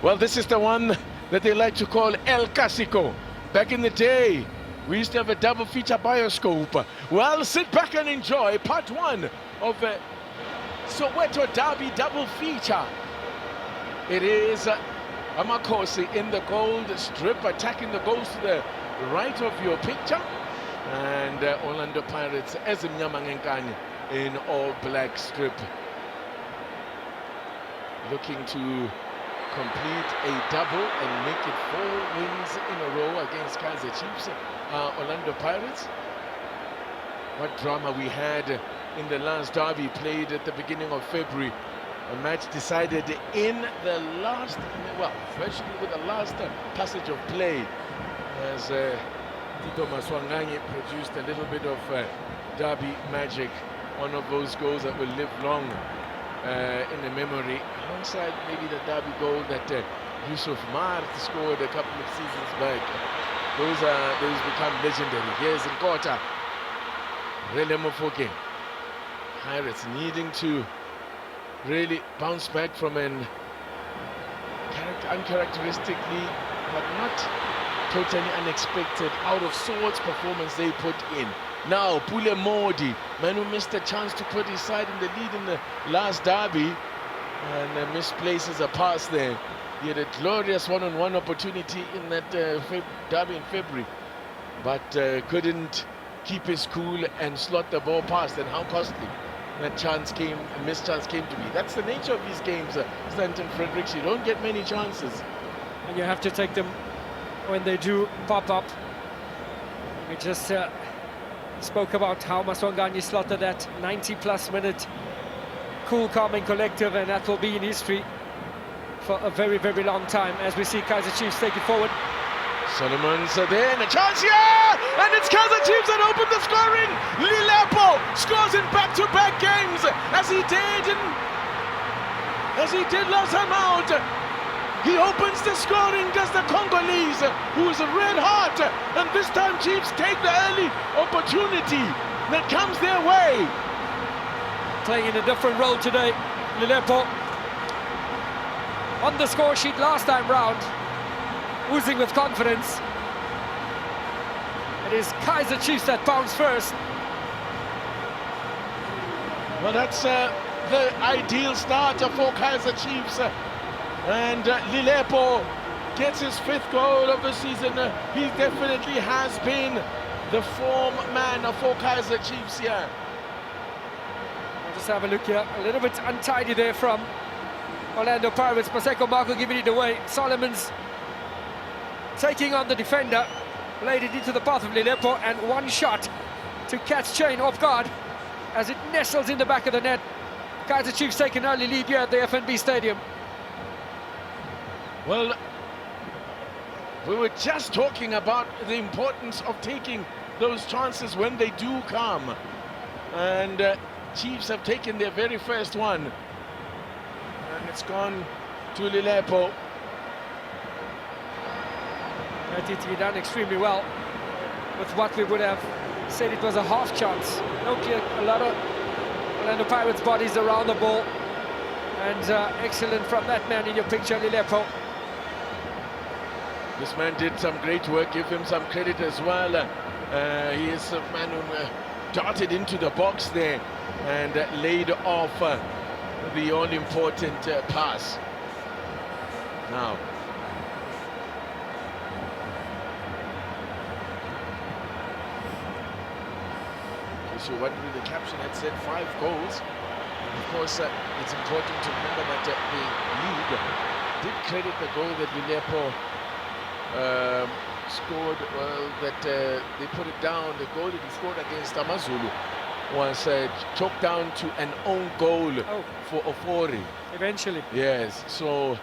Well, this is the one that they like to call El Clasico. Back in the day, we used to have a double feature bioscope. Well, sit back and enjoy part one of Soweto Derby double feature. It is Amakosi in the gold strip, attacking the goals to the right of your picture. And Orlando Pirates as Mnyamangenkani in all black strip. Looking to complete a double and make it 4 wins in a row against Kaizer Chiefs. Orlando Pirates. What drama we had in the last derby played at the beginning of February. A match decided in the last, well, virtually with the last passage of play, as Tito Maswanganyi produced a little bit of derby magic. One of those goals that will live long in the memory, alongside maybe the derby goal that Yusuf Mart scored a couple of seasons back. Those become legendary. Here's Nkota, Rele Mofoke. Pirates needing to really bounce back from an uncharacteristically, but not totally unexpected, out of sorts performance they put in. Now Pule Modi, man who missed a chance to put his side in the lead in the last derby, and misplaces a pass there. He had a glorious one-on-one opportunity in that derby in February, but couldn't keep his cool and slot the ball past. And how costly that chance came, a missed chance came to be. That's the nature of these games, Stanton Fredericks. You don't get many chances, and you have to take them when they do pop up. We just spoke about how Maswanganyi slotted that 90-plus minute cool, calm and collective, and that will be in history for a very, very long time as we see Kaizer Chiefs take it forward. Solomon's there, and a chance here! And it's Kaizer Chiefs that opened the scoring! Lilepo scores in back-to-back games, as he did last time out. He opens the scoring, does the Congolese, who is red hot, and this time Chiefs take the early opportunity that comes their way. Playing in a different role today, Lilepo. On the score sheet last time round, oozing with confidence. It is Kaizer Chiefs that bounce first. Well, that's the ideal starter for Kaizer Chiefs. And Lilepo gets his 5th goal of the season. He definitely has been the form man for Kaizer Chiefs here. We'll just have a look here. A little bit untidy there from Orlando Pirates. Paseko Marco giving it away. Solomon's taking on the defender, laid it into the path of Lilepo, and one shot to catch Chain off guard as it nestles in the back of the net. Kaizer Chiefs take an early lead here at the FNB Stadium. Well, we were just talking about the importance of taking those chances when they do come. And Chiefs have taken their very first one. And it's gone to Lilepo. He done extremely well with what we would have said it was a half chance. No clear, a lot of Orlando Pirates bodies around the ball, and excellent from that man in your picture, Lilepo. This man did some great work, give him some credit as well. He is a man who darted into the box there and laid off the all-important pass. Now, so wondering, the caption had said 5 goals. Of course, it's important to remember that the league did credit the goal that Lilepo scored, well, that they put it down. The goal that he scored against Amazulu was choked down to an own goal for Ofori. Eventually. Yes, so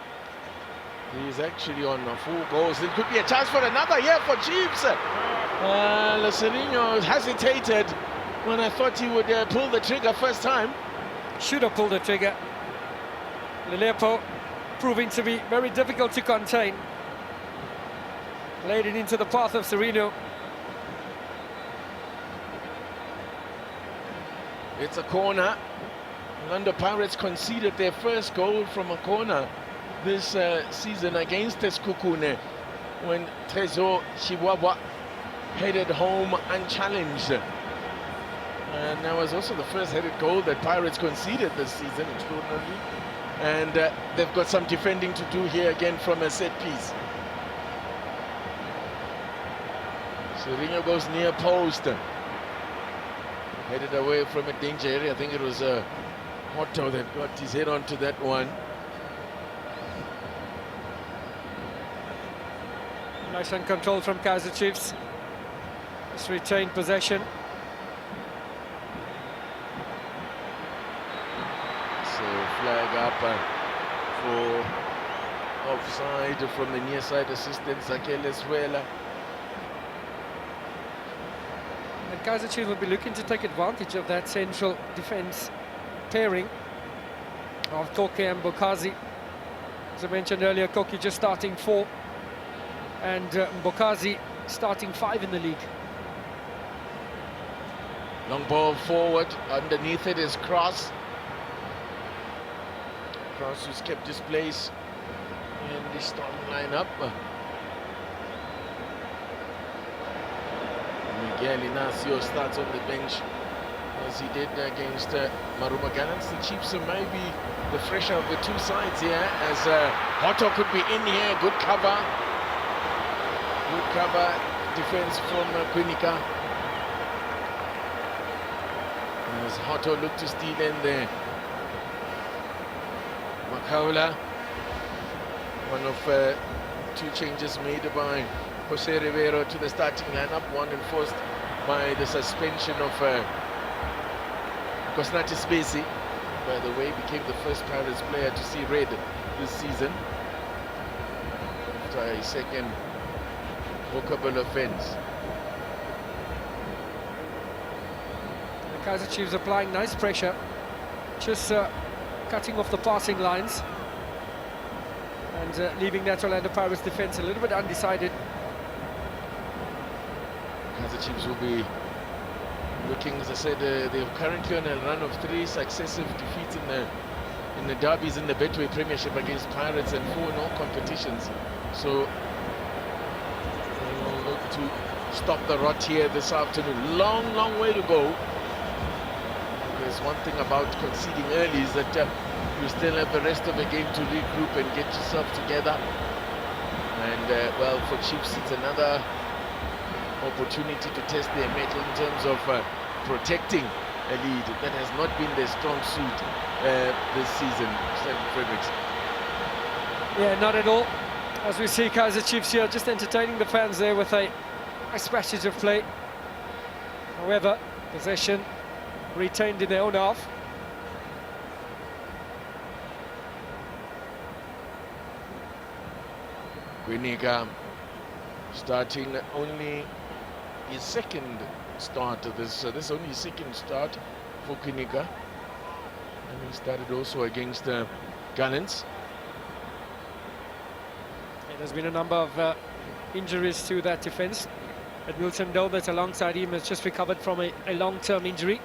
he's actually on 4 goals. It could be a chance for another here for Chiefs. Lacerino hesitated when I thought he would pull the trigger first time. Should have pulled the trigger. Lilepo proving to be very difficult to contain. Laid it into the path of Sereno. It's a corner. Orlando Pirates conceded their first goal from a corner this season against Skukune when Trezor Chihuahua headed home unchallenged. And that was also the first headed goal that Pirates conceded this season, extraordinarily. And they've got some defending to do here again from a set piece. Serino goes near post. Headed away from a danger area. I think it was Otto that got his head onto that one. Nice and controlled from Kaizer Chiefs. Just retained possession. So flag up for offside from the near side assistant Zakele Suela. And Kaizer Chiefs will be looking to take advantage of that central defence pairing of Koke and Bokazi. As I mentioned earlier, Koke just starting 4 and Bokazi starting 5 in the league. Long ball forward, underneath it is Cross. Cross who's kept his place in the starting lineup. Miguel Inacio starts on the bench as he did against Maruma Gallants. The Chiefs are maybe the fresher of the two sides here as Otto could be in here. Good cover. Good cover defense from Kwinika. As Otto looked to steal in there. Makaula, one of 2 changes made by Jose Rivero to the starting lineup, one enforced by the suspension of Kosnati Spacey. By the way, became the first Pirates player to see red this season after a second bookable offence. The Kaizer Chiefs applying nice pressure, just cutting off the passing lines and leaving that Orlando Pirates defence a little bit undecided. Kaizer Chiefs will be looking, as I said, they're currently on a run of 3 successive defeats in the derbies in the Betway Premiership against Pirates and 4 in all competitions. So they will look to stop the rot here this afternoon. Long way to go. There's one thing about conceding early is that you still have the rest of the game to regroup and get yourself together. And well, for Chiefs it's another opportunity to test their mettle in terms of protecting a lead that has not been their strong suit this season. Fredericks. Yeah, not at all. As we see Kaizer Chiefs here just entertaining the fans there with a nice passage of play. However, possession retained in their own half. Kwinika starting only his second start of this. This is only his second start for Kwinika, and he started also against Gallants. There's been a number of injuries to that defence. But Wilson Doe, that's alongside him, has just recovered from a long-term injury.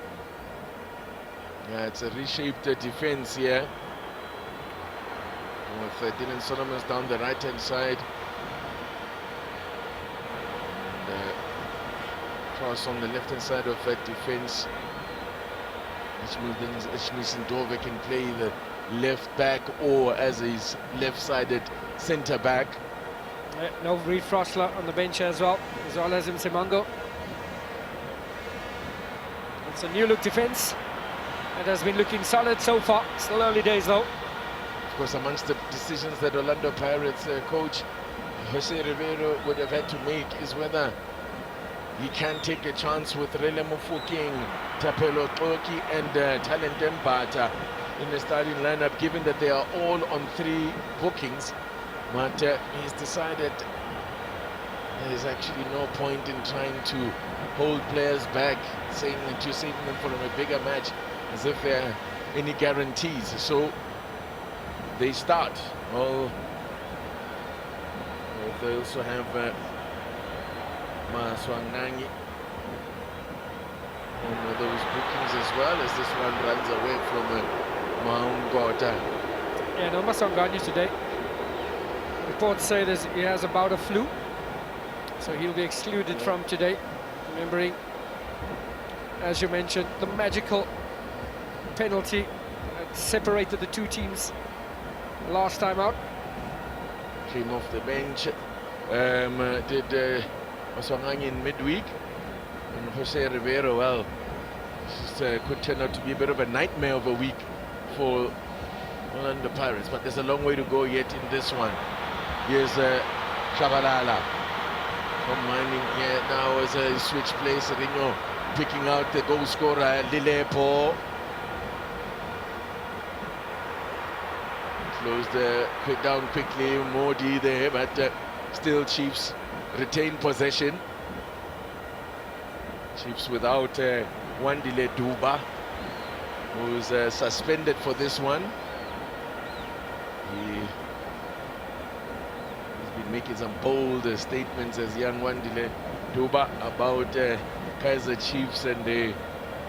Yeah, it's a reshaped defense here with Dylan Solomons down the right-hand side. Cross on the left-hand side of that defense. Ishmael Dove can play the left back or as his left-sided centre back. No Reed Frostler on the bench as well as Msemango. It's a new look defence. It has been looking solid so far. Still early days though. Of course, amongst the decisions that Orlando Pirates coach Jose Rivero would have had to make is whether he can take a chance with Rele Mofokeng, Tapelo Toki and Talent Mbata in the starting lineup, given that they are all on 3 bookings. But he's decided there's actually no point in trying to hold players back, saying that you're saving them for a bigger match, as if there are any guarantees. So they start. Well, they also have Maswangangi on those bookings as well, as this one runs away from Mahungota. Yeah, no Maswangangi today. reports say he has a bout of flu, so he'll be excluded from today. Remembering, as you mentioned, the magical penalty that separated the two teams last time out. Came off the bench, did Oswangang in midweek, and Jose Rivera, well, could turn out to be a bit of a nightmare of a week for Orlando Pirates, but there's a long way to go yet in this one. Here's Shabalala combining here now as a switch play. Serino picking out the goal scorer, Lilepo. Closed down quickly, Modi there, but still Chiefs retain possession. Chiefs without Wandile Duba, who's suspended for this one. He's been making some bold statements as young Wandile Duba about Kaizer Chiefs and the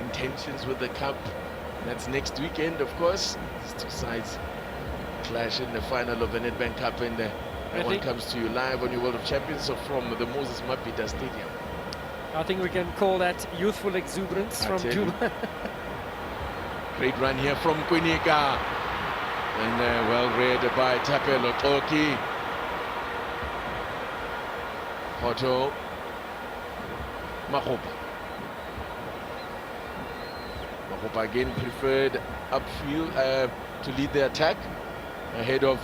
intentions with the cup. That's next weekend, of course. These two sides clash in the final of the Nedbank Cup, and that one comes to you live on your World of Champions, so from the Moses Mabhida Stadium. I think we can call that youthful exuberance from Juba. Great run here from Kwinika, and well read by Tapelo Toki. Otto Mahopa. Mahopa again preferred upfield to lead the attack ahead of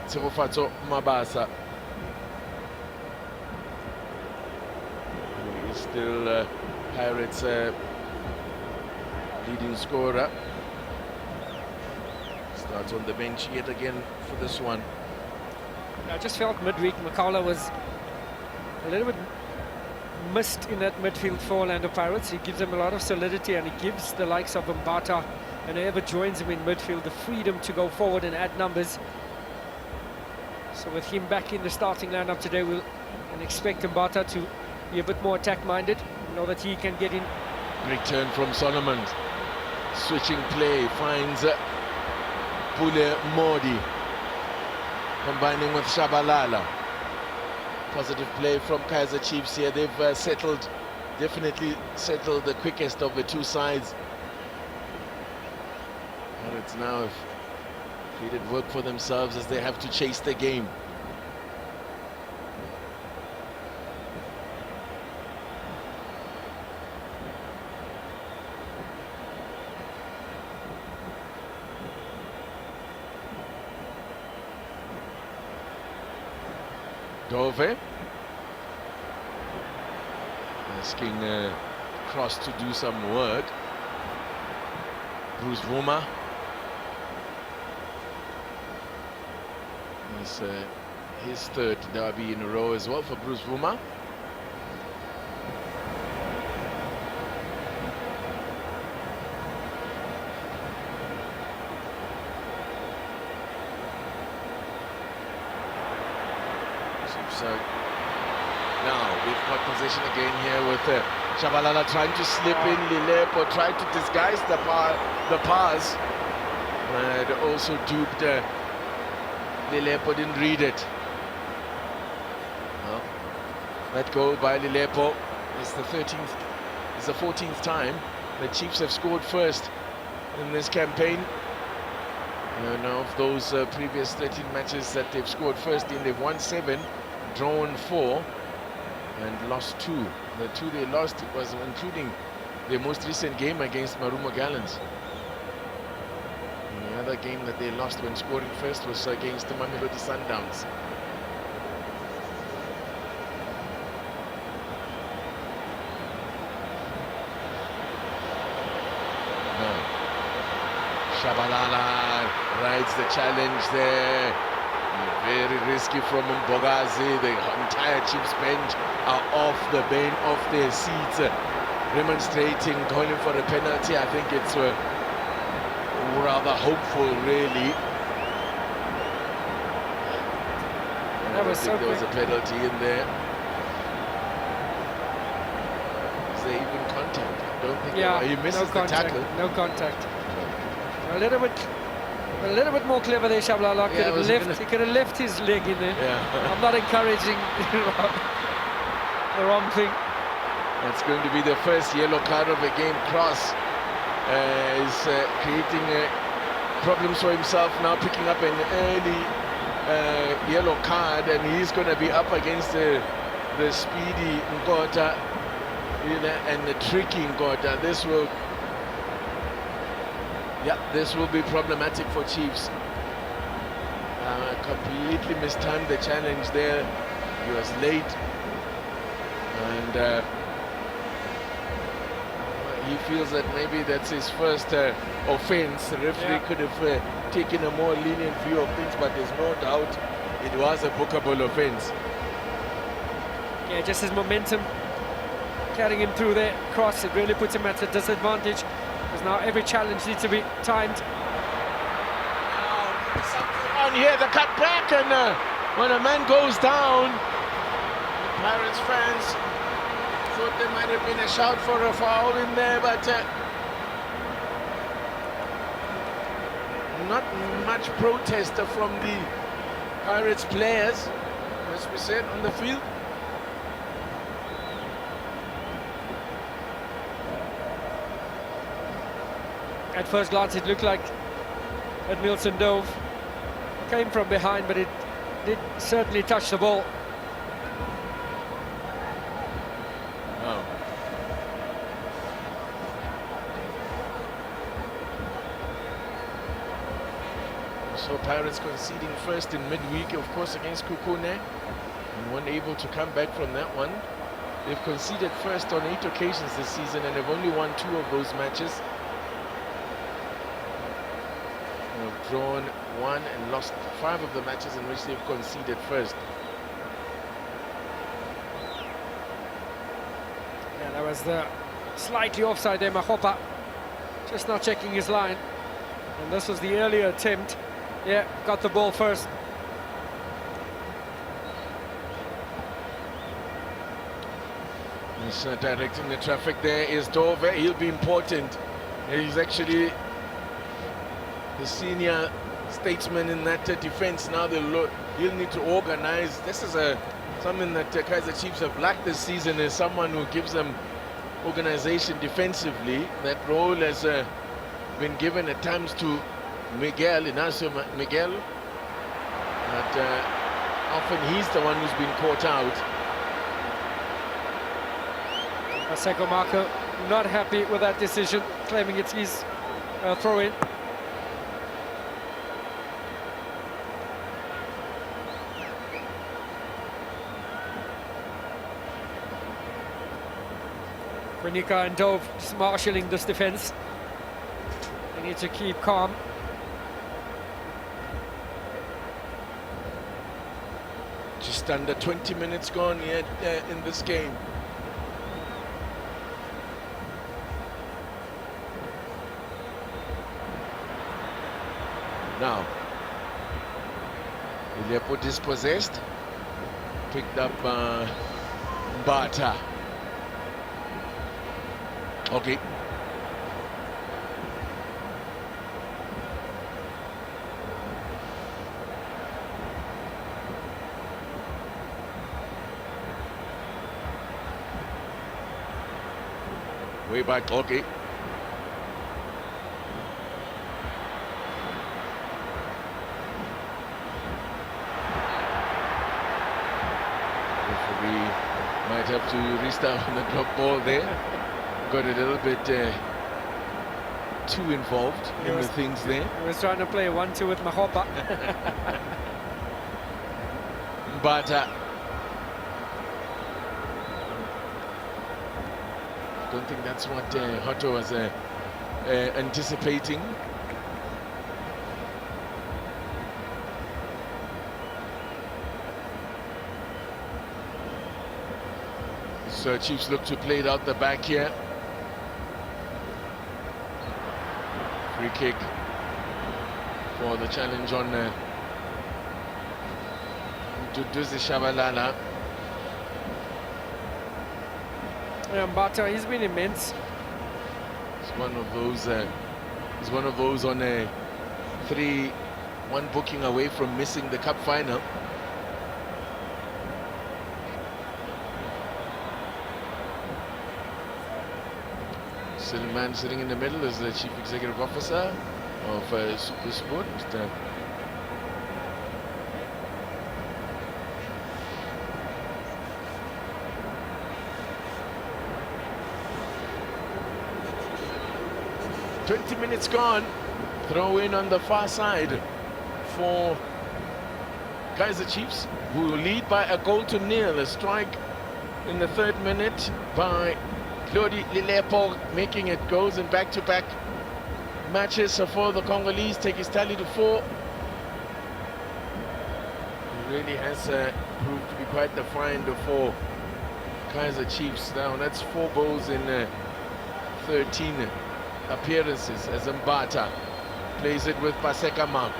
Tsirofatso Mabasa. He's still Pirates leading scorer. Starts on the bench yet again for this one. I just felt midweek Makala was a little bit missed in that midfield for Orlando Pirates. He gives them a lot of solidity, and he gives the likes of Mbata and whoever joins him in midfield the freedom to go forward and add numbers. So with him back in the starting lineup today, we'll expect Mbata to be a bit more attack-minded, know that he can get in. Great turn from Solomon. Switching play finds Pule Modi, combining with Shabalala. Positive play from Kaizer Chiefs here. They've definitely settled the quickest of the two sides. Pirates now have created work for themselves as they have to chase the game. Dove asking Cross to do some work. Bruce Vuma. It's his third derby in a row as well for Bruce Vuma. Now we've got possession again here with Shabalala trying to slip in, Lilepo trying to disguise the pass, and also duped. Lilepo didn't read it. Well, let go by Lilepo. It's the 13th, it's the 14th time the Chiefs have scored first in this campaign. Now of those previous 13 matches that they've scored first in, they've won 7, drawn 4, and lost 2. The 2 they lost was including their most recent game against Marumo Gallants. And the other game that they lost when scoring first was against the Mamelodi Sundowns. Shabalala rides the challenge there. Very risky from Mbogazi. The entire Chiefs bench are off their seats, remonstrating, calling for a penalty. I think it's rather hopeful, really. That was so there was a penalty in there. Is there even contact? I don't think. Yeah, he misses no the contact, tackle. no contact. A little bit A little bit more clever there, Shabalala. Yeah, He could have left his leg in there. Yeah. I'm not encouraging the wrong thing. That's going to be the first yellow card of the game. Cross is creating problems for himself now, picking up an early yellow card, and he's going to be up against the speedy Nkota and the tricky Nkota. This will be problematic for Chiefs. Completely mistimed the challenge there. He was late, and he feels that maybe that's his first offense. The referee could have taken a more lenient view of things, but there's no doubt it was a bookable offense. Yeah, just his momentum carrying him through there. Cross, it really puts him at a disadvantage, because now every challenge needs to be timed. Something on here, the cut back, and when a man goes down, Pirates fans thought there might have been a shout for a foul in there, but not much protest from the Pirates players, as we said, on the field. At first glance, it looked like Edmilson Dove came from behind, but it did certainly touch the ball. Oh. So Pirates conceding first in midweek, of course, against Kukune, and weren't able to come back from that one. They've conceded first on 8 occasions this season, and they've only won 2 of those matches. They've drawn 1 and lost 5 of the matches in which they've conceded first. Yeah, that was the slightly offside there, Mahopa just not checking his line, and this was the earlier attempt. Yeah, got the ball first. He's directing the traffic. There is Dove. He'll be important. He's actually the senior statesman in that defense. Now he'll need to organize. This is something that Kaizer Chiefs have lacked this season, is someone who gives them organization defensively. That role has been given at times to Miguel, Inacio Miguel, but often he's the one who's been caught out. Paseko Marco not happy with that decision, claiming it's his throw-in. Renika and Dove just marshalling this defense. They need to keep calm. Just under 20 minutes gone yet in this game. Now, Ilepo dispossessed, picked up Mbata. Okay. Way back, okay. Referee might have to restart on the drop ball there. Got a little bit too involved in the things there. He was trying to play a 1-2 with Mahopa. But don't think that's what Hotto was anticipating. So Chiefs look to play it out the back here. Free kick for the challenge on Duduzi Shabalala. Mbata, he's been immense. He's one of those. He's one of those on a 3-1 booking away from missing the cup final. Man sitting in the middle is the Chief Executive Officer of Supersport. 20 minutes gone. Throw in on the far side for Kaizer Chiefs, who will lead by a 1-0. A strike in the 3rd minute by Claudie Lilepo, making it goals in back-to-back matches for the Congolese, take his tally to 4. He really has proved to be quite the find for Kaizer Chiefs. Now that's 4 goals in 13 appearances as Mbata plays it with Paseka Mago.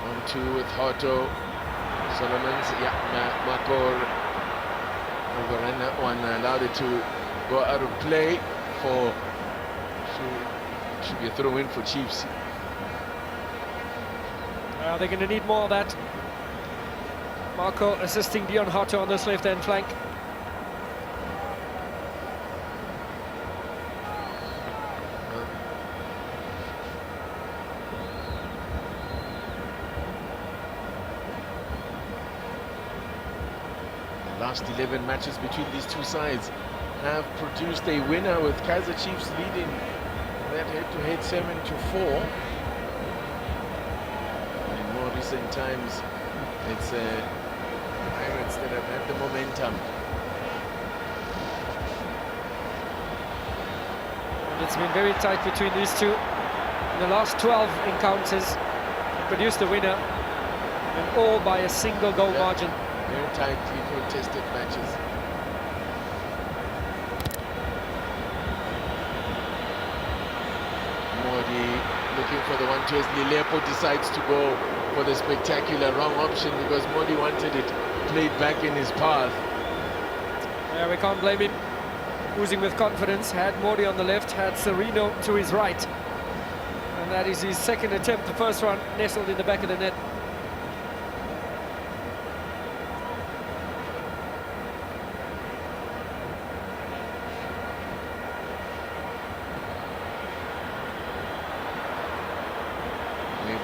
On 2 with Hoto. Solomons, Makor overran that one, allowed it to go out of play for, should be a throw in for Chiefs. They're going to need more of that. Marco assisting Dion Hoto on this left-hand flank. Last 11 matches between these two sides have produced a winner, with Kaizer Chiefs leading that head-to-head 7-4. In more recent times, it's Pirates that have had the momentum. And it's been very tight between these two. In the last 12 encounters, produced the winner, and all by a single goal margin. Very tightly contested matches. Modi looking for the 1-2 as Lilepo decides to go for the spectacular wrong option, because Modi wanted it played back in his path. Yeah, we can't blame him. Oozing with confidence, had Modi on the left, had Serino to his right. And that is his 2nd attempt, the first one nestled in the back of the net.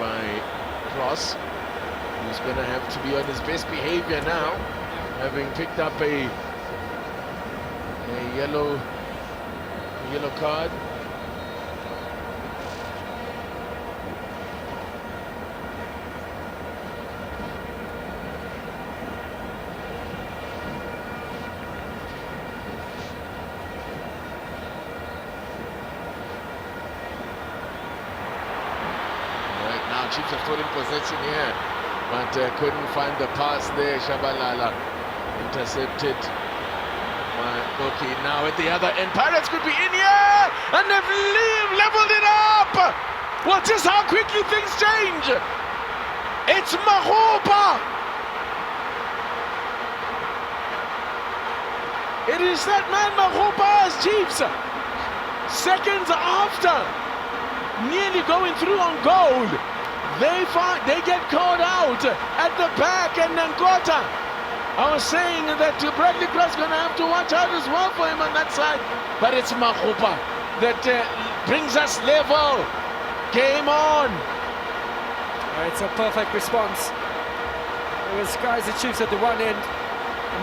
By Cross, who's going to have to be on his best behavior now, having picked up a yellow card. Chiefs have stolen possession here, but couldn't find the pass there. Shabalala intercepted by Koki. Now at the other end, Pirates could be in here, and they've leveled it up. Well, just how quickly things change. It's Mahopa. It is that man Mahopa as Chiefs, seconds after nearly going through on goal. They get caught out at the back, and Nkota, I was saying that Bradley Cross going to have to watch out as well for him on that side, but it's Mahopa that brings us level. Game on. It's a perfect response. It was Kaizer Chiefs at the one end,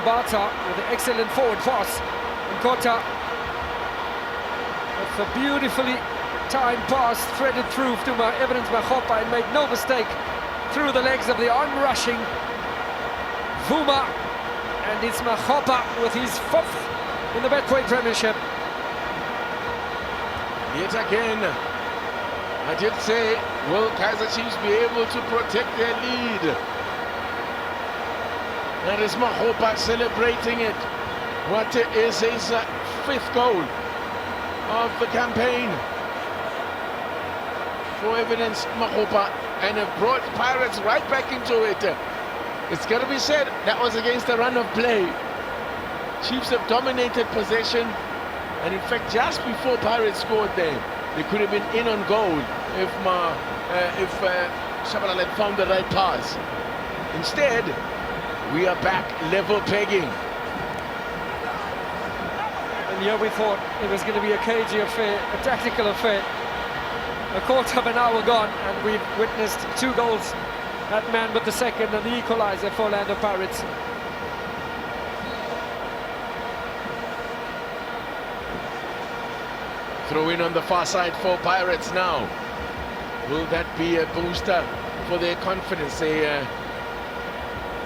Mbata with an excellent forward pass, Nkota with a beautifully time pass threaded through to Evidence Mahopa and made no mistake through the legs of the onrushing Vuma, and it's Mahopa with his 5th in the Betway Premiership. Yet again, I did say, will Kaizer Chiefs be able to protect their lead? That is Mahopa celebrating it. What is his 5th goal of the campaign for Evidence Mahopa, and have brought Pirates right back into it. It's got to be said, that was against a run of play. Chiefs have dominated possession, and in fact just before Pirates scored there, they could have been in on goal. if Shabalala had found the right pass. Instead, we are back level pegging. And here we thought it was going to be a cagey affair, a tactical affair. A quarter of an hour gone, and we've witnessed 2 goals. That man with the second and the equaliser for Orlando Pirates. Throw in on the far side for Pirates now. Will that be a booster for their confidence? They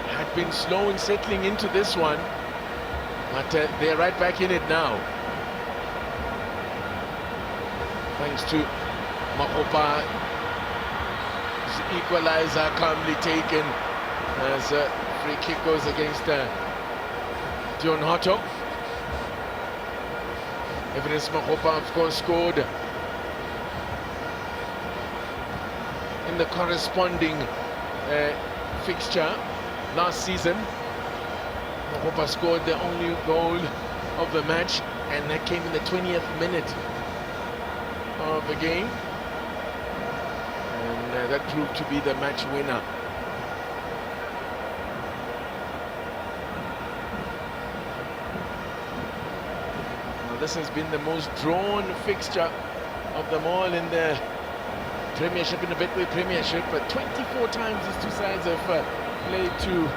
had been slow in settling into this one, but they're right back in it now. Thanks to Mahopa's equaliser calmly taken as a free kick goes against John Hotto. Evidence Mahopa, of course, scored in the corresponding fixture last season. Mahopa scored the only goal of the match, and that came in the 20th minute of the game, and that proved to be the match winner. This has been the most drawn fixture of them all in the Premiership, in the Betway Premiership, but 24 times these two sides have played to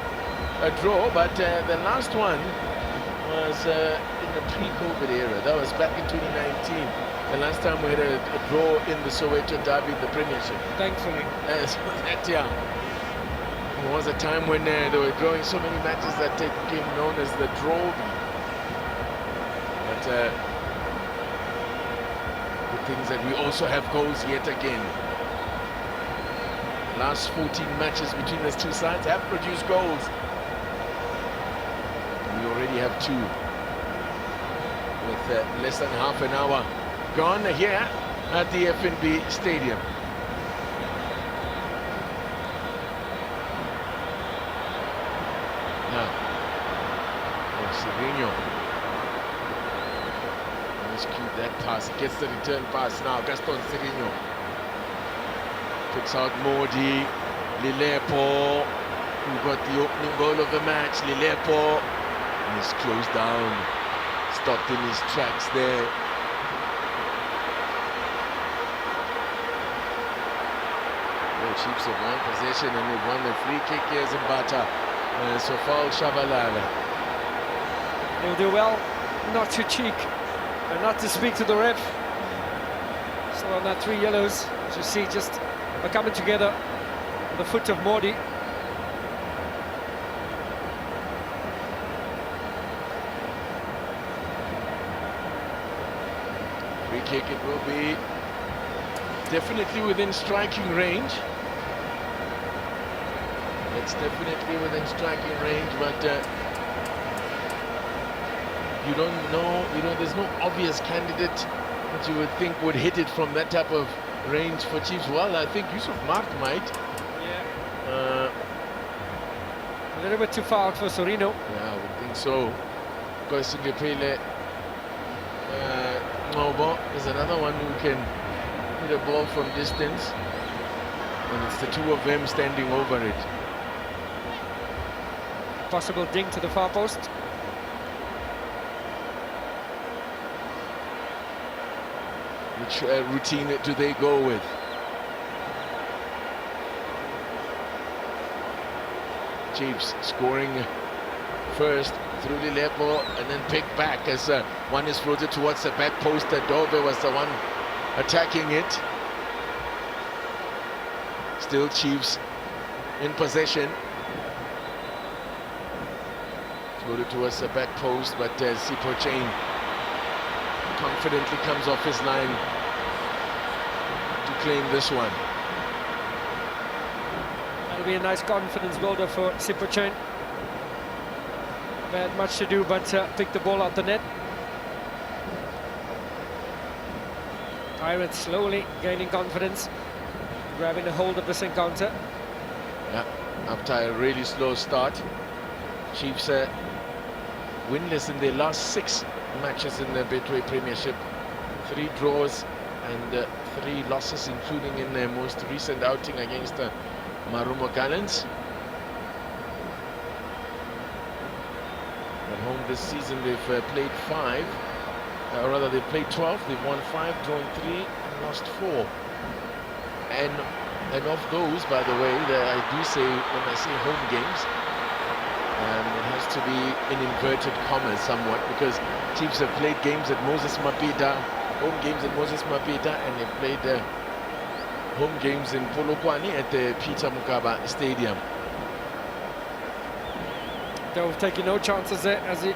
a draw, but the last one was in the pre-COVID era. That was back in 2019, the last time we had a draw in the Soweto Derby in the Premiership. Thankfully. So that, yeah. There was a time when they were drawing so many matches that it became known as the Drawby. Good things that we also have goals yet again. The last 14 matches between those two sides have produced goals. We already have 2 with less than half an hour gone here at the FNB Stadium. Now, Sirino. Execute that pass, gets the return pass now. Gaston Sirino picks out Modi, Lilepo, who got the opening goal of the match. Lilepo, and he's closed down, stopped in his tracks there. The Chiefs have won possession and they've won the free kick here, Zimbata. So foul Shabalala. They'll do well not to cheek and not to speak to the ref. So on that 3 yellows, as you see, just are coming together on the foot of Modi. Free kick, it will be definitely within striking range. It's definitely within striking range, but you don't know, there's no obvious candidate that you would think would hit it from that type of range for Chiefs. Well, I think Yusuf Mark might. Yeah. A little bit too far out for Sorino. Yeah, I would think so. Kosinlepele Ngobo is another one who can hit a ball from distance. And it's the 2 of them standing over it. Possible ding to the far post. Which routine do they go with? Chiefs scoring first through Lilepo and then picked back as one is floated towards the back post. Dove was the one attacking it. Still Chiefs in possession. Floated towards the back post, but Sipo Chain confidently comes off his line to claim this one. That'll be a nice confidence builder for Sipo Chain. They had much to do but pick the ball out the net. Pirates slowly gaining confidence, grabbing a hold of this encounter. Yeah, after a really slow start, Chiefs winless in their last 6 matches in the Betway Premiership. 3 draws and 3 losses, including in their most recent outing against Marumo Gallants. At home this season they've played 5, or rather they've played 12, they've won 5, drawn 3 and lost 4. And of those, by the way, I do say, when I say home games, it has to be in inverted commas somewhat, because Chiefs have played games at Moses Mapida, home games at Moses Mapida, and they've played home games in Polokwane at the Peter Mokaba Stadium. Dove taking no chances there as he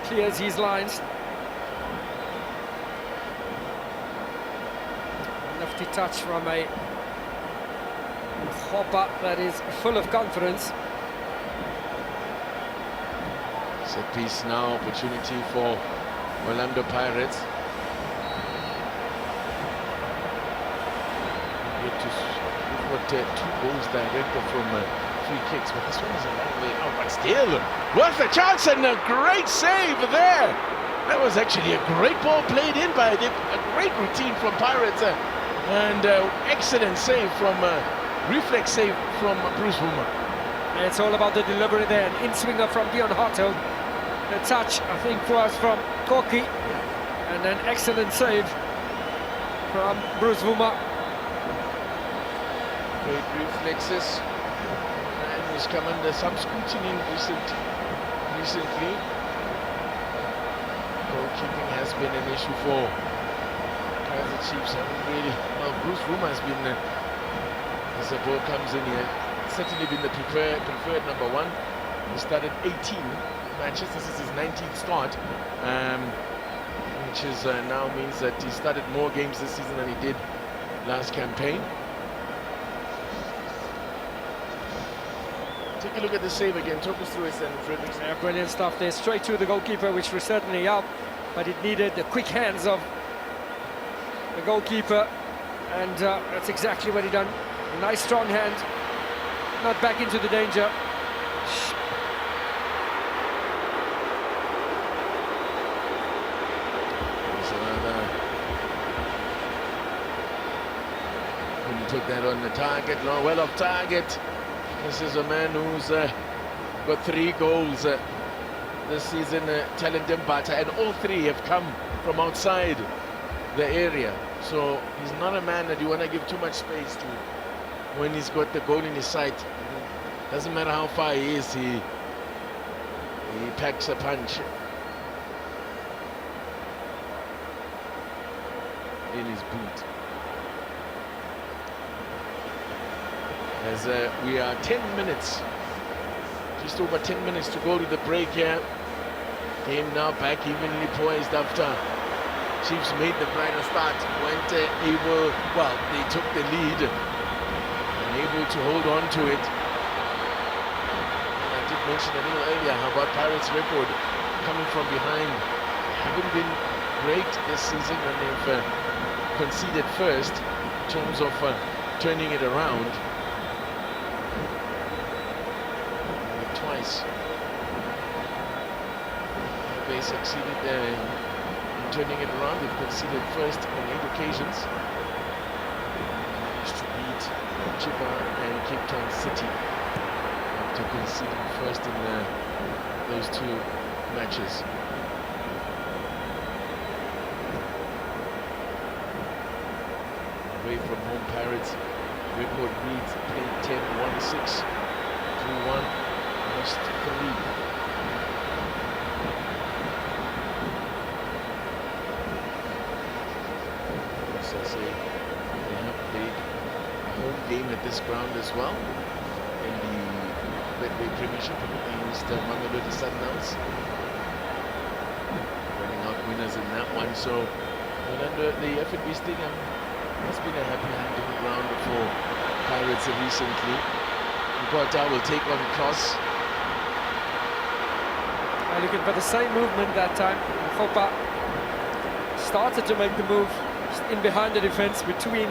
clears his lines. Lefty touch from a hopper that is full of confidence. Set piece now, opportunity for Orlando Pirates. We've got 2 goals directed from free kicks, but this one is a long way out. But still, worth a chance, and a great save there. That was actually a great ball played in by a great routine from Pirates, and excellent save from reflex save from Bruce Huma. It's all about the delivery there. An in-swinger from Dion Hotto. The touch, I think, was from Koki, and an excellent save from Bruce Huma. Great reflexes, and he's come under some scrutiny recently. Goalkeeping has been an issue for Kaizer Chiefs. Haven't really. Well, Bruce Huma has been, as the ball comes in here, certainly been the preferred number 1. He started 18 matches. This is his 19th start, which is now means that he started more games this season than he did last campaign. Take a look at the save again. Talk us through it, and Fredericks. Yeah, brilliant stuff there. Straight to the goalkeeper, which was certainly up, but it needed the quick hands of the goalkeeper, and that's exactly what he done. A nice strong hand, not back into the danger. Couldn't put that on the target. No, well off target. This is a man who's got 3 goals this season, Talent Mbata, and all 3 have come from outside the area. So he's not a man that you want to give too much space to when he's got the goal in his sight. Doesn't matter how far he is, he packs a punch in his boot. As we are 10 minutes, just over 10 minutes to go to the break here. Game now back evenly poised after Chiefs made the brighter start. Weren't able, well, they took the lead and able to hold on to it. And I did mention a little earlier how about Pirates' record coming from behind. They haven't been great this season when they've conceded first in terms of turning it around. Twice. They succeeded in turning it around. They've conceded first on 8 occasions. Managed to beat Chiba and Cape Town City after conceding first in those 2 matches. Away from home, Pirates record reads played 10, 1-6, 2-1. Lost 3. As I say, they have played a home game at this ground as well in the Betway Premiership against Mamelodi Sundowns, running out winners in that one. So, under the FNB Stadium has been a happy hunting ground for Pirates recently. Bota will take on cross. Looking for the same movement that time. Hopa started to make the move in behind the defense between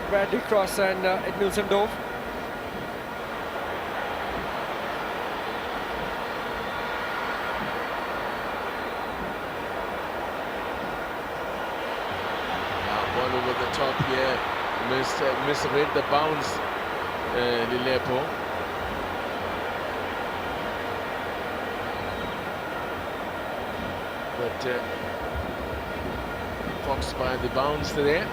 Bradley Cross and Edmilson Dove. Ball over misread the bounce, Lilepo. But Fox by the bounce there.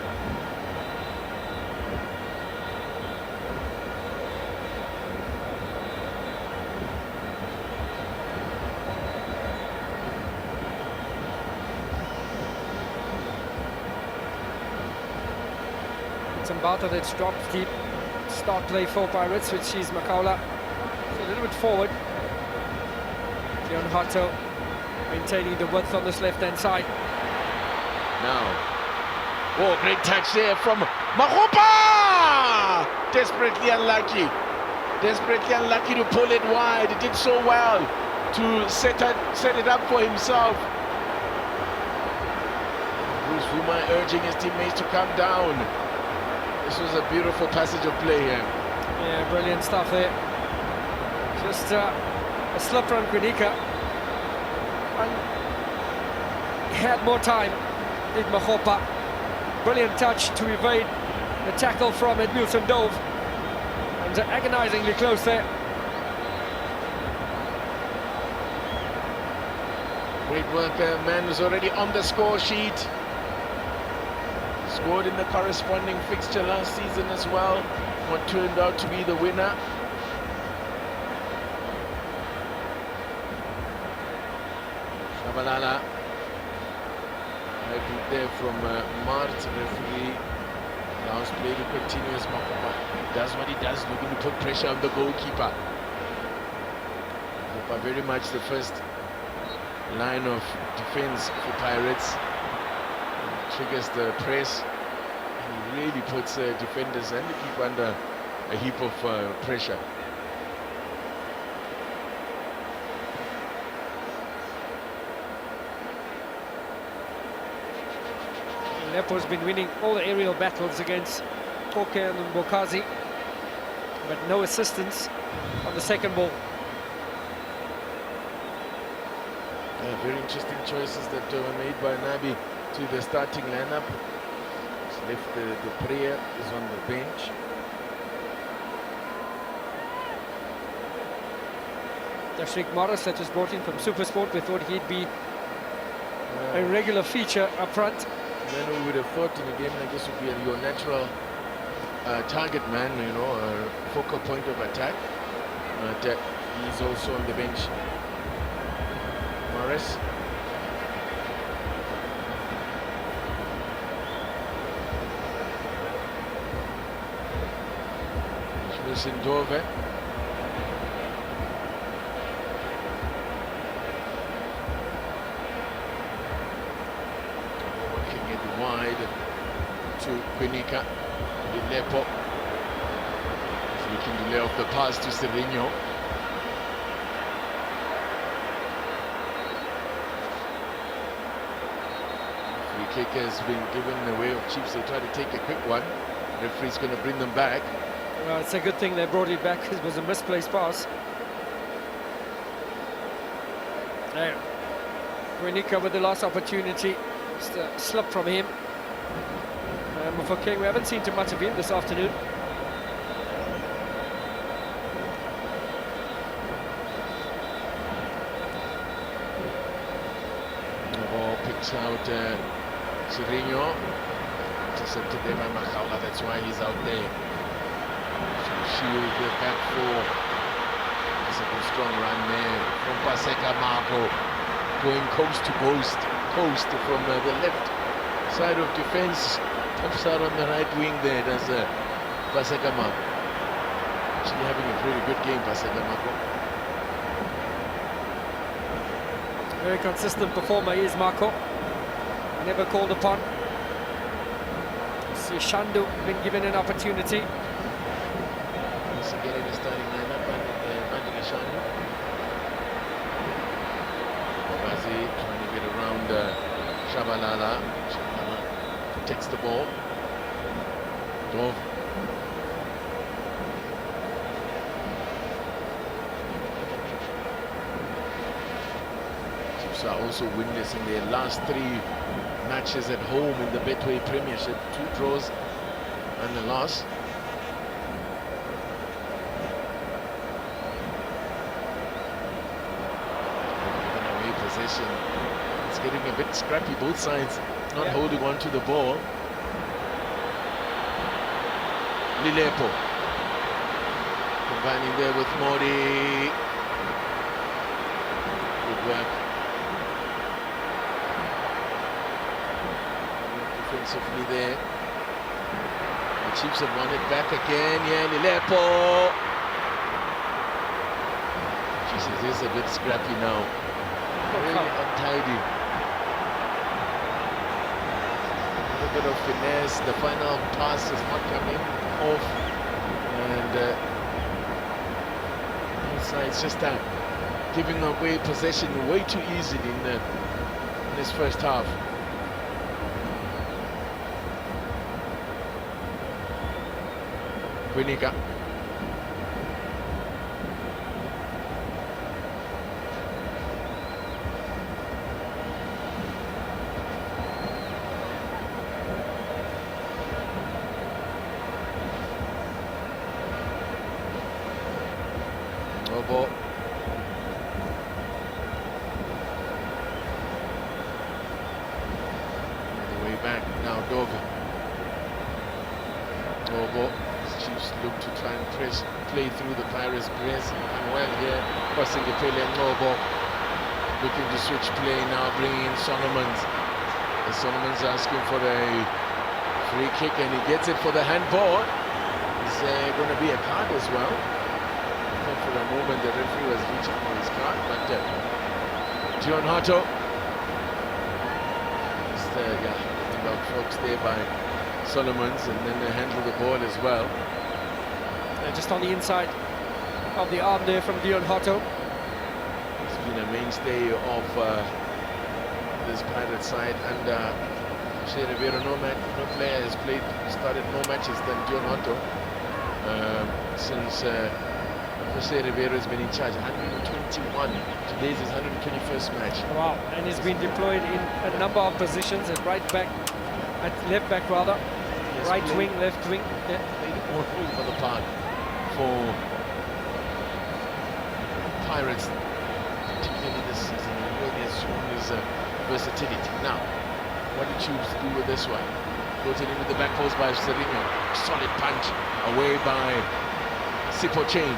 Mbata that's dropped deep. Start play for Pirates, which is Makaula. So a little bit forward. Leon Hotto maintaining the width on this left-hand side. Now, oh, great touch there from Mahopa! Desperately unlucky to pull it wide. He did so well to set it up for himself. Bruce Vuma urging his teammates to come down. This was a beautiful passage of play here. Yeah, brilliant stuff there. Just a slip from Kwinika. And he had more time, did Mahopa. Brilliant touch to evade the tackle from Edmilson Dove. And agonizingly close there. Great work, man was already on the score sheet. Scored in the corresponding fixture last season as well. What turned out to be the winner. Shabalala. Right there from Mart, referee. Allows play to continue as Mahopa does what he does, looking to put pressure on the goalkeeper. Mahopa very much the first line of defense for Pirates. Triggers the press, and he really puts defenders and the keeper under a heap of pressure. Lepo's been winning all the aerial battles against Koke and Mbokazi, but no assistance on the second ball. Very interesting choices that were made by Nabi to the starting lineup. He's left the player is on the bench. Dashrik Morris, that was brought in from Supersport, we thought he'd be a regular feature up front. Then we would have thought in a game like this would be your natural target man, you know, a focal point of attack. But he's also on the bench. Morris. Dove. Working it wide to Kwinika. Lepo. Looking to lay off the pass to Sereno. Free kick has been given away of Chiefs. They try to take a quick one. Referee's going to bring them back. Well, it's a good thing they brought it back because it was a misplaced pass. There. Kwinika with the last opportunity. Just a slip from him. For King, we haven't seen too much of him this afternoon. The ball picks out Sereno. Intercepted there by Makaula, that's why he's out there. Shield the back four. That's a good strong run there from Paseka Marco, going coast to coast from the left side of defense. Taps out on the right wing there, does Paseka Marco. Actually having a pretty good game, Paseka Marco. Very consistent performer is Marco. Never called upon. See Shandu been given an opportunity. Get in the starting lineup under Shandu. Bogazi trying to get around Shabalala. Shabalala protects the ball. Dove. Chiefs are also winless in their last 3 matches at home in the Betway Premiership. 2 draws and a loss. Away possession. It's getting a bit scrappy, both sides not holding on to the ball. Lilepo combining there with Mori. Good work. Defensively there. The Chiefs have won it back again. Yeah, Lilepo. Jesus, this is a bit scrappy now. Really untidy. A little bit of finesse. The final pass is not coming off. And it's just giving away possession way too easily in this first half. Winika. No ball. The way back now, Dove. No ball. Chiefs look to try and play through the Pirates' press. And well here, crossing the Pele and no ball. Looking to switch play now, bringing in Solomons. And Solomons asking for a free kick, and he gets it for the handball. It's going to be a card as well. I thought for a moment the referee was reaching for his card, but Dion Hotto. Just about folks there by Solomons, and then they handle the ball as well. And just on the inside of the arm there from Dion Hotto. He's been a mainstay of this Pirate side, and Jose Rivera, no player has started more matches than Dion Hotto since Jose Rivera has been in charge. 121. Today's his 121st match. Wow, and he's been deployed in a number of positions at right back, at left back rather, right wing, left wing. Yeah. Played all over the park for Pirates, particularly this season. He really has shown his versatility. Now, what do you choose to do with this one? Floated into the back post by Serino. Solid punch away by Sipo Chain.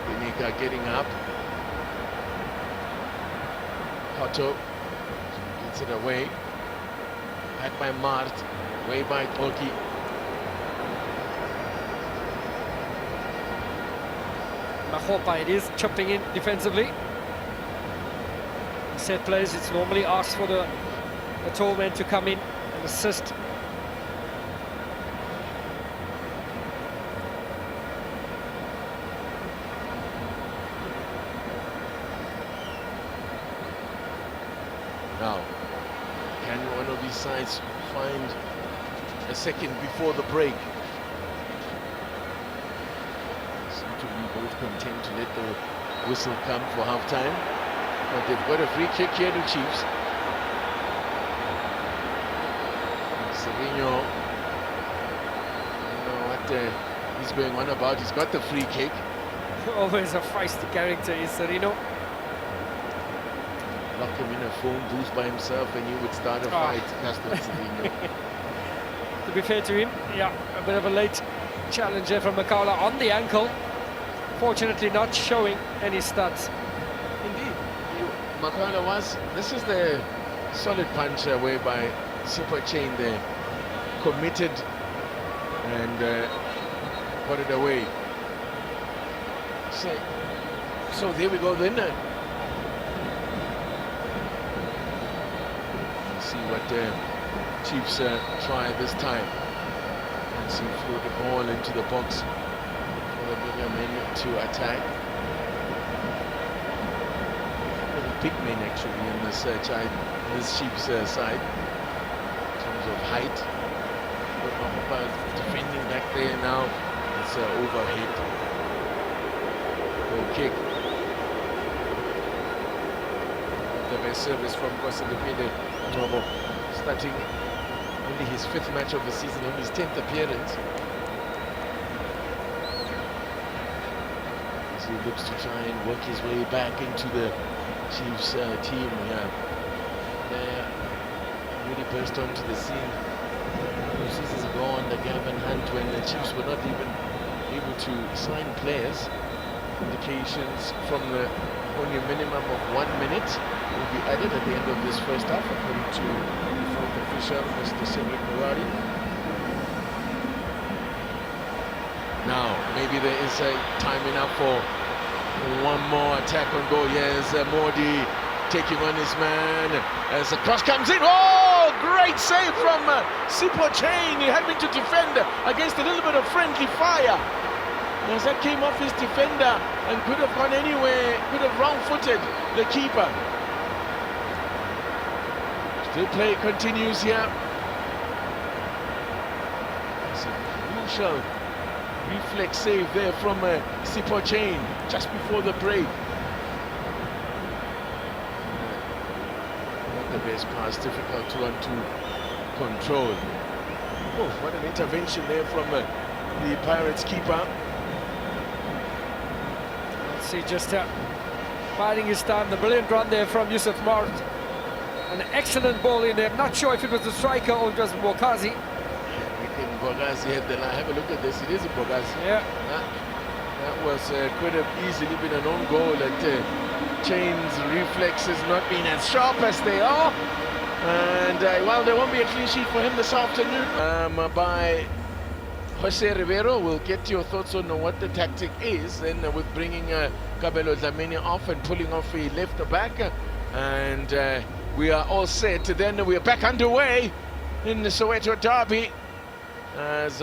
Benika getting up. Hotto gets it away. Back by Mart. Away by Toki. Mahopa it is, chopping in defensively. Set plays, it's normally asked for the tall man to come in and assist. Now, can one of these sides find a second before the break? Seem to be both content to let the whistle come for half-time. But they've got a free kick here to Chiefs. Serino, I don't know what he's going on about. He's got the free kick. Always a feisty character is Serino. Lock him in a phone booth by himself and you would start a fight. That's not Serino. To be fair to him, yeah, a bit of a late challenge there from Makala on the ankle. Fortunately not showing any studs. Indeed, Makala was. This is the solid punch away by Super Chain there. Committed and got it away. So there we go then. See what Chiefs try this time. And see throw the ball into the box for the bigger men to attack. Big men actually in this Chiefs side in terms of height. But Mahopa is defending back there now. It's overhead. Goal kick. The best service from Kosibipede. Starting only his 5th match of the season, only his 10th appearance. As he looks to try and work his way back into the Chiefs team here. Really burst onto the scene a few seasons ago under Gavin Hunt when the Chiefs were not even able to sign players. Indications from the only minimum of 1 minute will be added at the end of this first half, according to the fourth official, Mr. Cedric Murari. Now, maybe there is a time enough for one more attack on goal. Here's Mordi taking on his man as the cross comes in. Oh, great save from Sipo Chain. He had been to defend against a little bit of friendly fire. As that came off his defender and could have gone anywhere, could have wrong-footed the keeper. Still play continues here. It's a crucial reflex save there from Sipo Chain just before the break. Not the best pass, difficult to run to control. Oh, what an intervention there from the Pirates keeper. See, just biding his time. The brilliant run there from Yusuf Mart. An excellent ball in there. I'm not sure if it was the striker or it was Bogazi. Bogazi had the line. Have a look at this. It is a Bogazi. Yeah. That was could have easily been an own goal. At Chain's reflexes not being as sharp as they are. And well, there won't be a clean sheet for him this afternoon. By Jose Rivero. We'll get your thoughts on what the tactic is, and with bringing Kabelo Dlamini off and pulling off a left back, and we are all set. Then we are back underway in the Soweto derby as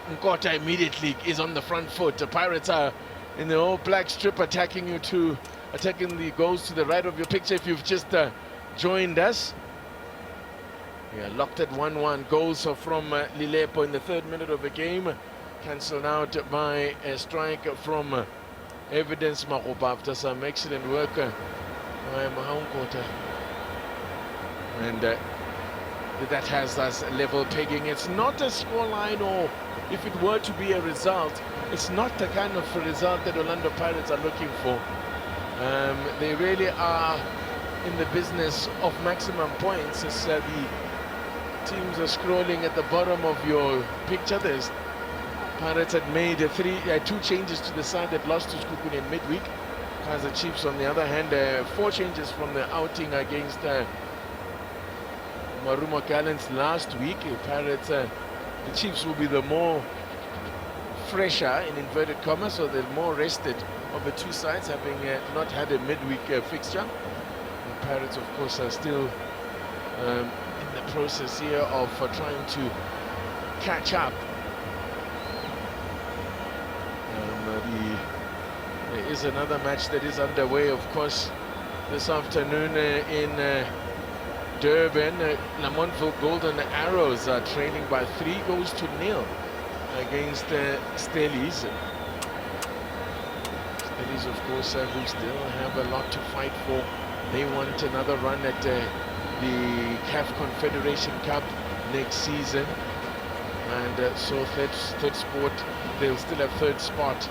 Nkota immediately is on the front foot. The Pirates are in the old black strip attacking the goals to the right of your picture if you've just joined us. We are locked at 1-1. Goals are from Lilepo in the 3rd minute of the game, cancelled out by a strike from Evidence Maroba after some excellent work by Mahankota. And that has us level pegging. It's not a scoreline, or if it were to be a result, it's not the kind of result that Orlando Pirates are looking for. They really are in the business of maximum points. As the teams are scrolling at the bottom of your picture, there's Pirates had made 2 changes to the side that lost to Skukuni in midweek. Kaizer Chiefs, on the other hand, 4 changes from the outing against Marumo Gallants last week. Pirates, the Chiefs will be the more fresher, in inverted commas, so they're more rested of the 2 sides, having not had a midweek fixture. The Pirates, of course, are still in the process here of trying to catch up. There is another match that is underway, of course, this afternoon in Durban. Lamontville Golden Arrows are trailing by 3-0 against Stellies. Stellies, of course, who still have a lot to fight for. They want another run at the CAF Confederation Cup next season, and so third spot, they'll still have 3rd spot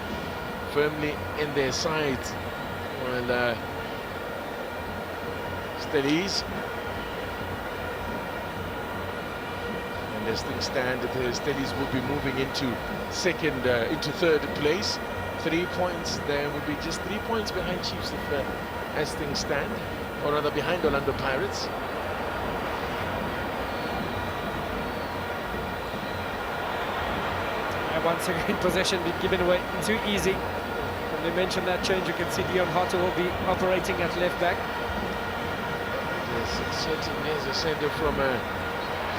firmly in their sides. While Stellies, and as things stand, the Stellies will be moving into 3rd place. 3 points. There will be just 3 points behind Chiefs if, as things stand, or rather behind Orlando Pirates. Once again, possession being given away too easy. When they mentioned that change, you can see Dion Hotto will be operating at left back. Yes, certainly, as I said, from a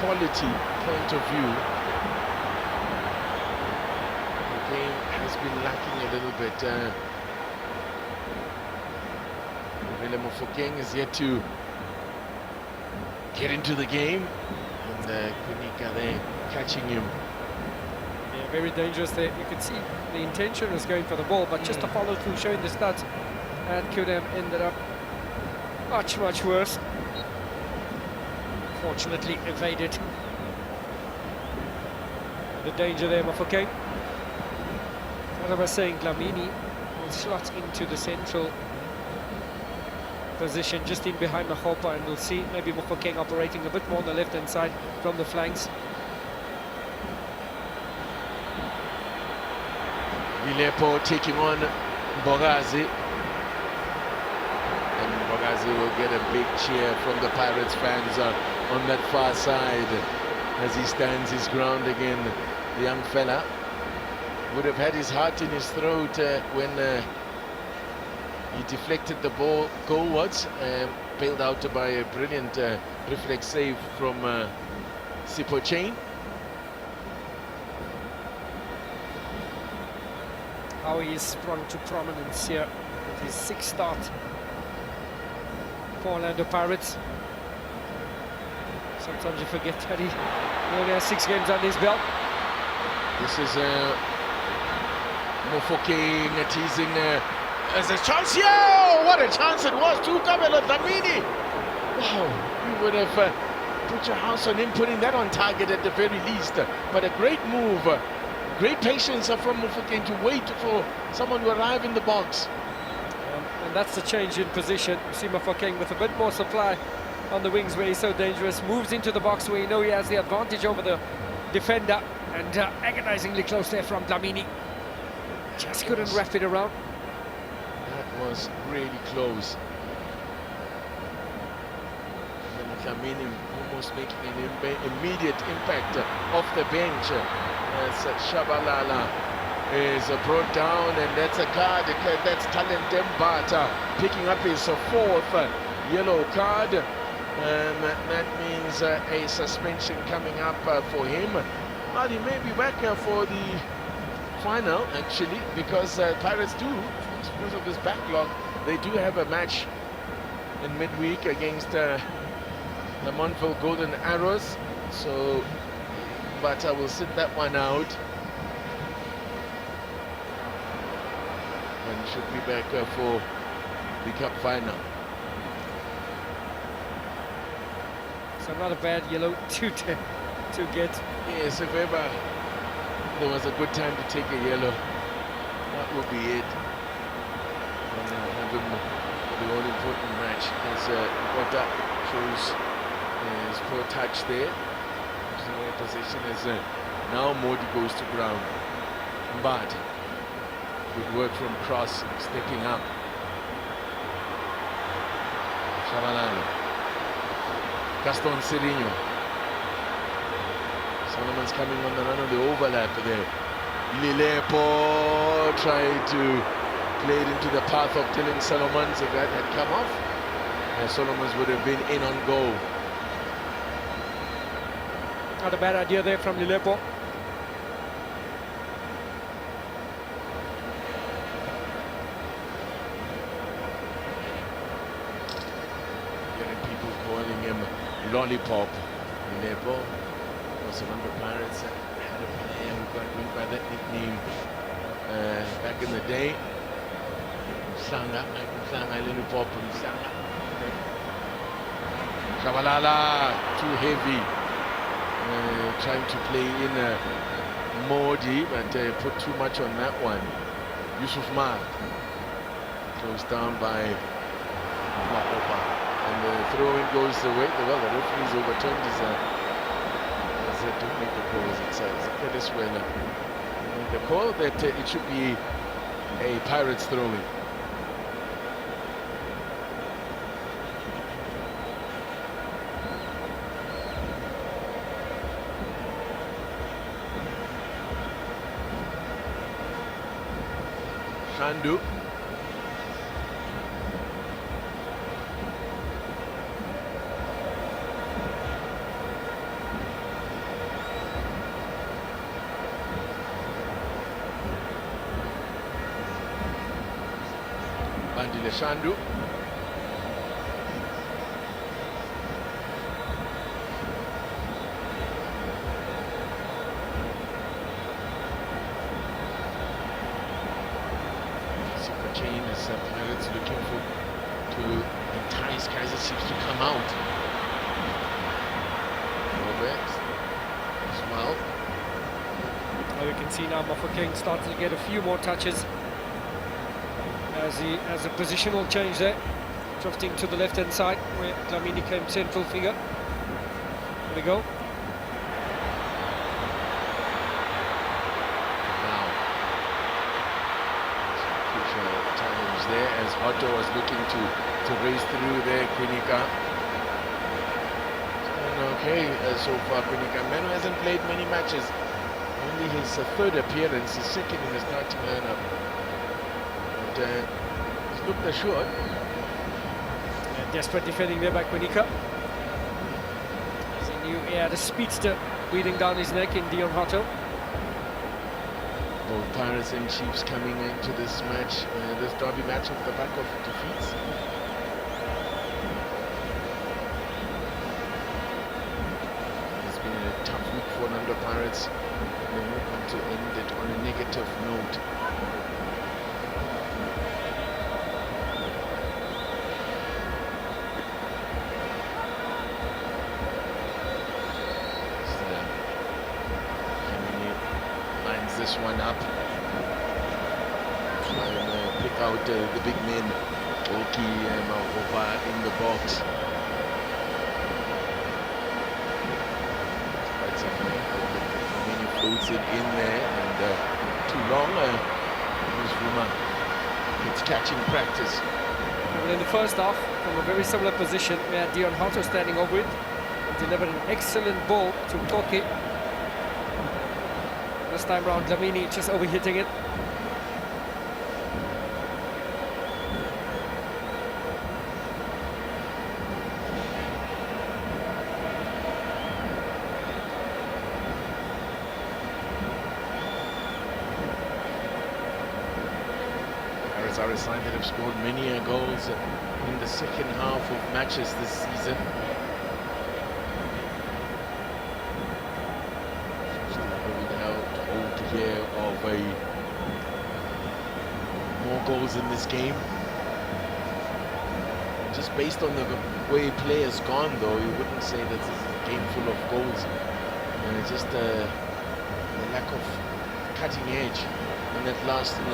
quality point of view, the game has been lacking a little bit. Willem Mofokeng is yet to get into the game, and Kunika there catching him. Yeah, very dangerous there. You could see the intention was going for the ball, but just a follow through, showing the stats, and could have ended up much, much worse. Fortunately evaded the danger there, Mafokeng. As I was saying, Dlamini will slot into the central position just in behind Mahopa, and we'll see maybe Mofokeng operating a bit more on the left hand side from the flanks. Vilepo taking on Bogazi, and Bogazi will get a big cheer from the Pirates fans on that far side as he stands his ground again. The young fella would have had his heart in his throat when he deflected the ball goalwards, bailed out by a brilliant reflex save from Sipo Chain. How he has sprung to prominence here with his 6th start for Orlando Pirates. Sometimes you forget that he only has 6 games under his belt. This is Mofokeng teasing as a chance. Yeah, what a chance it was to Kabelo Dlamini. Wow, you would have put your house on him putting that on target at the very least. But a great move. Great patience from Mofokeng to wait for someone to arrive in the box. And that's the change in position. You see Mofokeng with a bit more supply on the wings where he's so dangerous. Moves into the box where you know he has the advantage over the defender. And agonizingly close there from Dlamini. Just couldn't wrap it around. That was really close. And Dlamini almost making an immediate impact off the bench. As Shabalala is brought down, and that's a card. That's Talent Dembata picking up his 4th yellow card. That means a suspension coming up for him. Well, he may be back for the final, actually, because Pirates do, because of this backlog, they do have a match in midweek against the Montville Golden Arrows. So but I will sit that one out, and should be back for the cup final. So not a bad yellow to get. Yes, if ever there was a good time to take a yellow, that would be it. And have him the all important match as Kota shows his poor touch there. Position as now Modi goes to ground, but good work from Cross stepping up. Shabalala, Gaston Serino, Solomon's coming on the run of the overlap there. Lilepo tried to play it into the path of Dylan Solomons. If that had come off, Solomons would have been in on goal. Not a bad idea there from Lilepo. Hearing people calling him Lollipop. Lilepo was one of the Pirates that had a player who went by that nickname back in the day. Sanga, Lollipop, Sanga. Shabalala, too heavy. Trying to play in Modi, but put too much on that one. Yusuf Mar closed down by Mahopa, and the throw-in goes the way. Well, the referee's overturned his don't make the calls. It's Venezuela. The call that it should be a Pirates throw-in. Shandu. Bandile Shandu. Chain as Pirates looking to entice Kaizer Chiefs to come out. it as well. Well, you can see now Mofokeng starting to get a few more touches as he has a positional change there, drifting to the left-hand side where Dlamini came central figure. There we go. Now, crucial challenge there as Otto was looking to race through there. Quinica. Okay, so far Quinica. Manu hasn't played many matches. Only his third appearance, his second in the starting lineup. But he's looked assured. Yeah, desperate defending there by Quinica. As he knew he had a speedster breathing down his neck in Dion Hotto. Both Pirates and Chiefs coming into this match, this derby match off the back of defeats. It's been a tough week for Orlando Pirates. They want to end it on a negative note. Lines this one up. Try and pick out the big men. Oki and Mahopa in the box. Many floats it in there and too long. Ruma, it's catching practice. Well, in the first half, from a very similar position, we had Dion Hotto standing over it. He delivered an excellent ball to Koke. This time round, Dlamini just overhitting it. Pirates are a side that have scored many goals in the second half of matches this season. Here of more goals in this game. Just based on the way play has gone, though, you wouldn't say that this is a game full of goals. Just a lack of cutting edge in the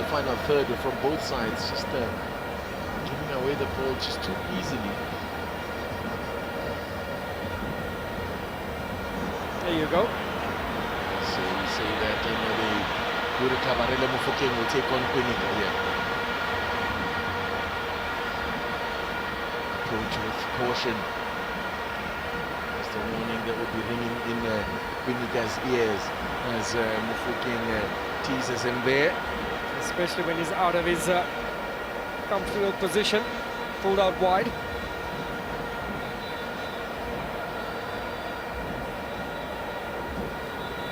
final third from both sides, just giving away the ball just too easily. There you go. So we say that the Guru Kabarele Mofokeng will take on Quinica here. Approach with caution. That's the warning that will be ringing in Quinica's ears as Mofokeng teases him there. Especially when he's out of his comfortable position, pulled out wide.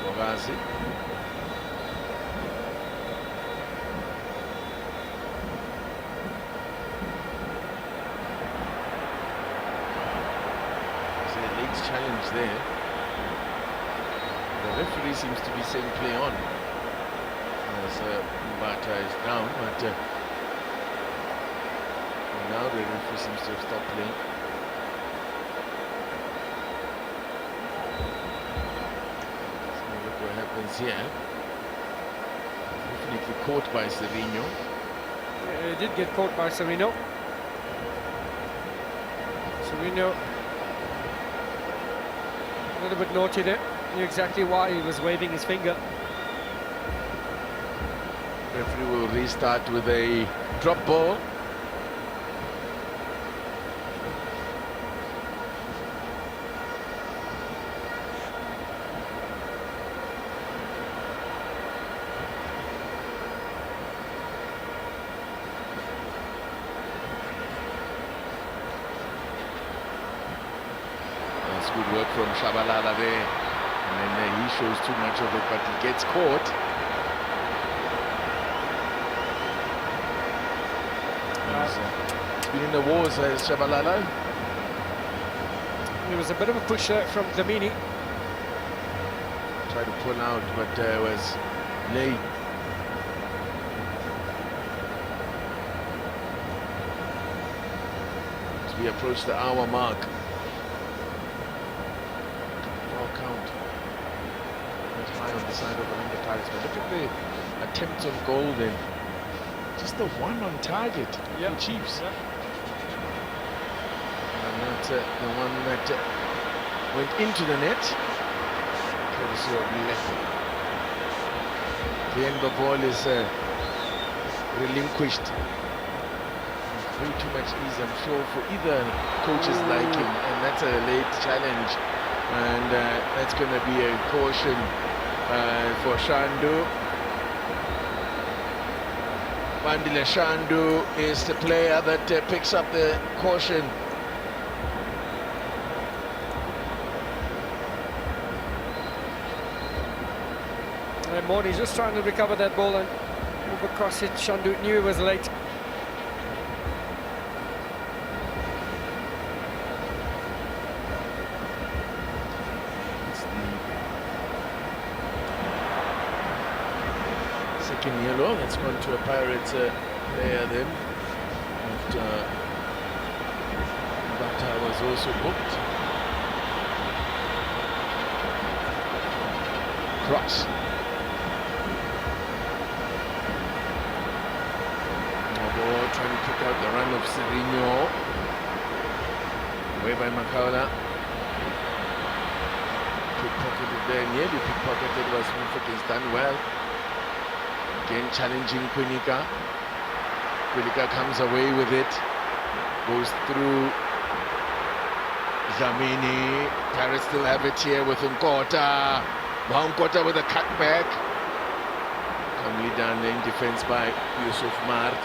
Bogazi. Challenge there. The referee seems to be saying play on as Mbata is down, but now the referee seems to have stopped playing. So look what happens here. Definitely caught by Serino. He did get caught by Serino. Serino a little bit naughty there. Knew exactly why he was waving his finger. Referee will restart with a drop ball. Good work from Shabalala there, and then he shows too much of it, but he gets caught. He's been in the wars as Shabalala. There was a bit of a push from Dlamini. Tried to pull out, but was late. As we approach the hour mark. high on the side of Orlando Pirates. But look at the attempts on goal then. Just the one on target for Chiefs. Yep. And not the one that went into the net. Courtesy of Lepo. Then the ball is relinquished. Way too much ease, I'm sure, for either coaches like him, and that's a late challenge, and that's going to be a caution for Shandu. Bandile Shandu is the player that picks up the caution. And Modi's just trying to recover that ball and move across it. Shandu knew it was late. Second yellow, that's gone to a Pirates player then. After Bata was also booked. Cross. Nobo trying to pick out the run of Serino. Away by Makaula. Pickpocketed there, nearly pickpocketed was Smith. He's done well. Again challenging Quinica. Quinica comes away with it. Goes through Dlamini. Pirates still have it here with Nkota. Nkota with a cutback. Comely done in defense by Yusuf Mart.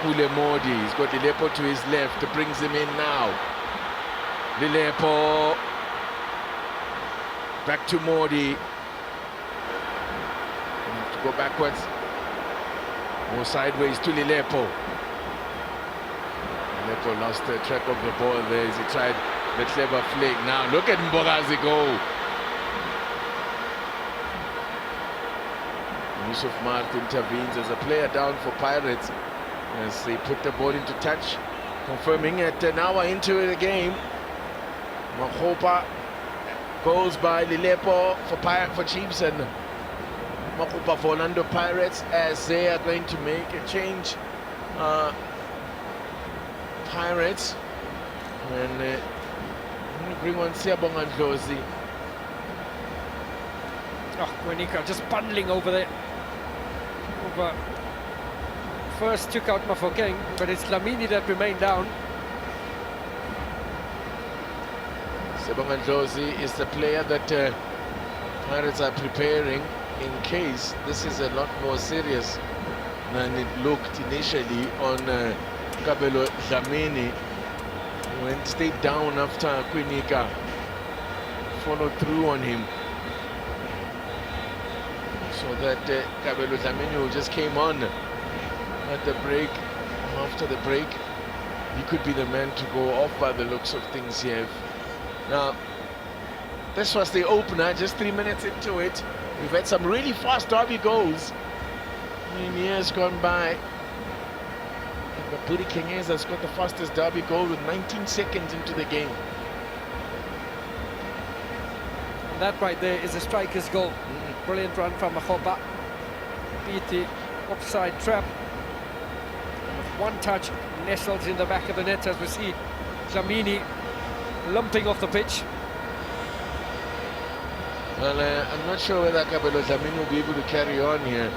Pule Modi. He's got Lilepo to his left. Brings him in now. Lilepo. Back to Modi. Go backwards, more sideways to Lilepo. Lilepo lost the track of the ball there as he tried the clever flick. Now look at Mbogazi go. Yusuf Mart intervenes as a player down for Pirates as they put the ball into touch, confirming it an hour into the game. Mahopa goes by Lilepo for Chiefs and Makupa for Orlando Pirates as they are going to make a change. Pirates and bring on Siabong and Josie. Oh, Quinica just bundling over there. First took out Mafokeng, but it's Dlamini that remained down. Siabong and Josie is the player that Pirates are preparing in case this is a lot more serious than it looked initially on Kabelo Dlamini. Went stayed down after Quinica followed through on him. So that Kabelo Dlamini, who just came on at the break, after the break, he could be the man to go off by the looks of things here. Now, this was the opener, just 3 minutes into it. We've had some really fast derby goals in years gone by. But Budi Kenyeza's got the fastest derby goal with 19 seconds into the game. And that right there is a striker's goal. Brilliant run from Mahopa. Beat the offside trap. With one touch, nestled in the back of the net as we see Dlamini lumping off the pitch. Well, I'm not sure whether Kabelo Dlamini will be able to carry on here.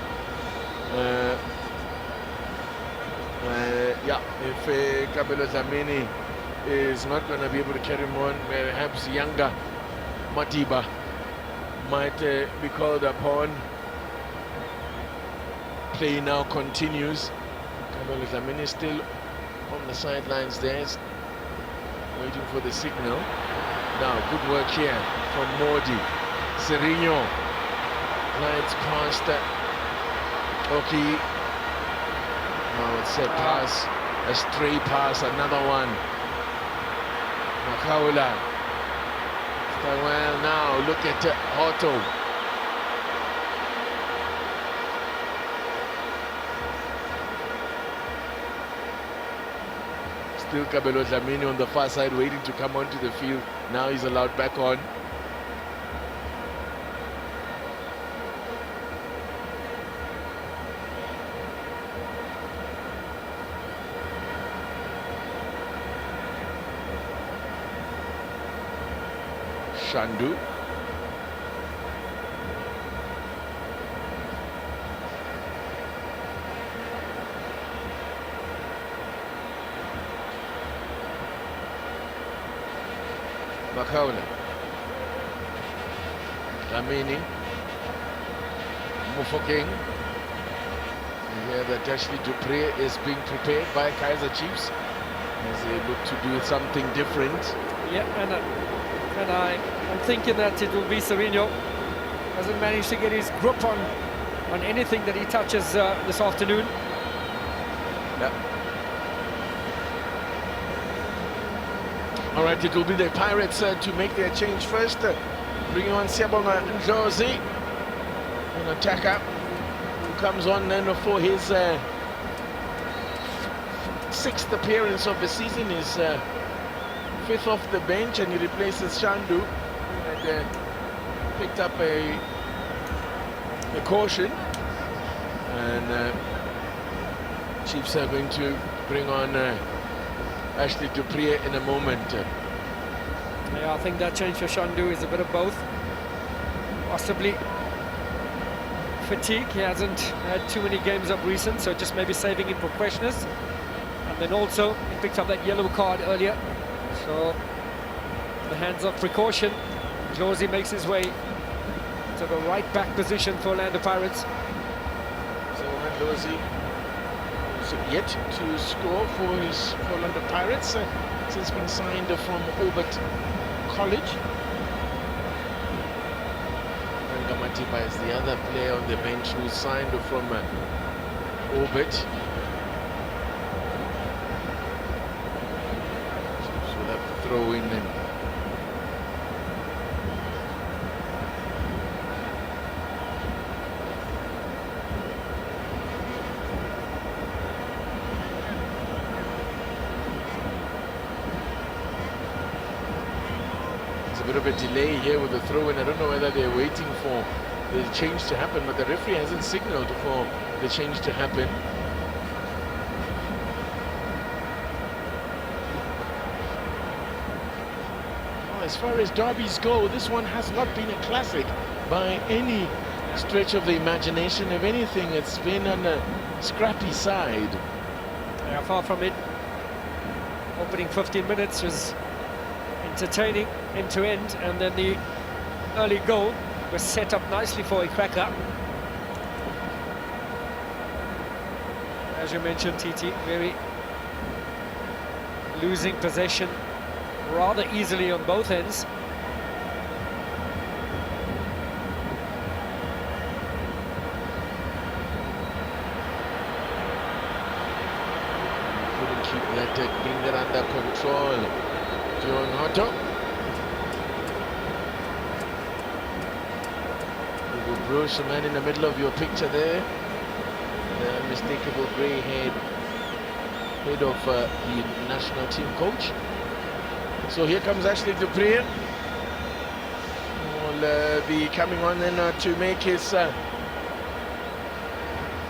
Yeah, if Kabelo Dlamini is not going to be able to carry him on, perhaps younger Matiba might be called upon. Play now continues. Kabelo Dlamini still on the sidelines there, waiting for the signal. Now, good work here from Modi. Serino glides past Oki. Now it's a pass, a stray pass, another one. Makaula. Well, now look at Otto. Still Kabelo Dlamini on the far side waiting to come onto the field. Now he's allowed back on. Shandu. Makaula. Lamini. Mufokeng. We hear that Ashley Dupree is being prepared by Kaizer Chiefs as they look to do something different. Yeah, and I'm thinking that it will be Serino. Hasn't managed to get his grip on anything that he touches this afternoon. Yeah. All right, it will be the Pirates to make their change first. Bringing on Siyabonga Ndlozi, an attacker who comes on then for his sixth appearance of the season, his fifth off the bench, and he replaces Shandu, and picked up a caution. And Chiefs are going to bring on Ashley Dupree in a moment. Yeah, I think that change for Shandu is a bit of both. Possibly fatigue. He hasn't had too many games up recent, so just maybe saving him for freshness. And then also he picked up that yellow card earlier, so the hands of precaution. Josie makes his way to the right back position for Orlando Pirates. So Josie yet to score for Orlando Pirates since being signed from Albert College. And Gamatiba is the other player on the bench who signed from Albert. Chiefs will have to throw in and bit of a delay here with the throw-in. I don't know whether they're waiting for the change to happen, but the referee hasn't signaled for the change to happen. Well, as far as derbies go, this one has not been a classic by any stretch of the imagination. If anything, it's been on a scrappy side. Yeah, far from it. Opening 15 minutes was entertaining end to end, and then the early goal was set up nicely for a cracker. As you mentioned, TT, very losing possession rather easily on both ends. Couldn't keep that, bring that under control. John Hotto. Hugo Bruce, the man in the middle of your picture there. The unmistakable grey head of the national team coach. So here comes Ashley Dupree. Will be coming on then to make his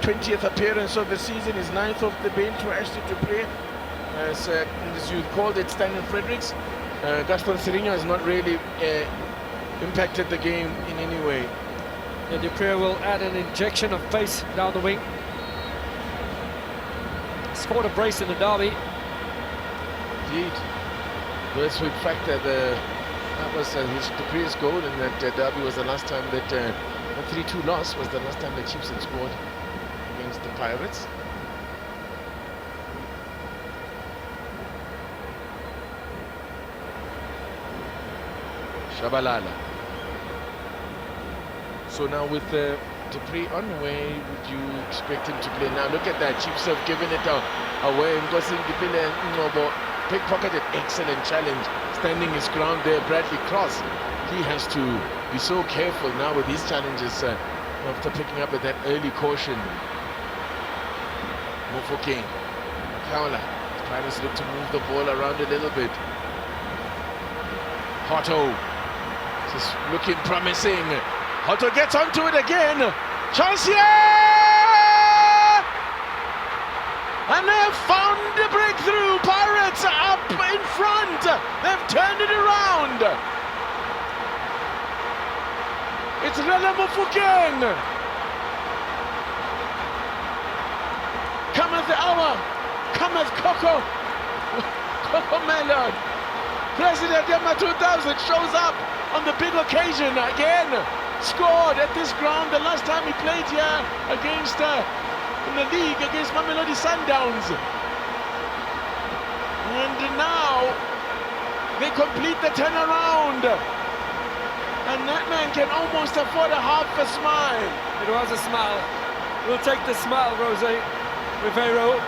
20th appearance of the season, his 9th off the bench for Ashley Dupree. As you called it, Stanley Fredericks. Gaston Serino has not really impacted the game in any way. Yeah, Dupree will add an injection of pace down the wing. Scored a brace in the derby. Indeed. First week factor, that was his Dupree's goal, and that derby was the last time that the 3-2 loss was the last time the Chiefs had scored against the Pirates. Shabalala. So now with Dupree on, where would you expect him to play? Now look at that, Chiefs have given it away. Pickpocketed, excellent challenge, standing his ground there. Bradley Cross, he has to be so careful now with his challenges after picking up at that early caution. Mofokeng, Kaula, trying to look to move the ball around a little bit. Hotto, just looking promising. Hotto gets onto it again. Chance here! And they've found the breakthrough. Pirates are up in front. They've turned it around. Mofokeng! Cometh the hour, cometh Coco Melon. President Yama 2000 shows up on the big occasion again. Scored at this ground the last time he played here against in the league against Mamelodi Sundowns. And now they complete the turnaround. And that man can almost afford a half a smile. It was a smile. We'll take the smile, Jose Rivero.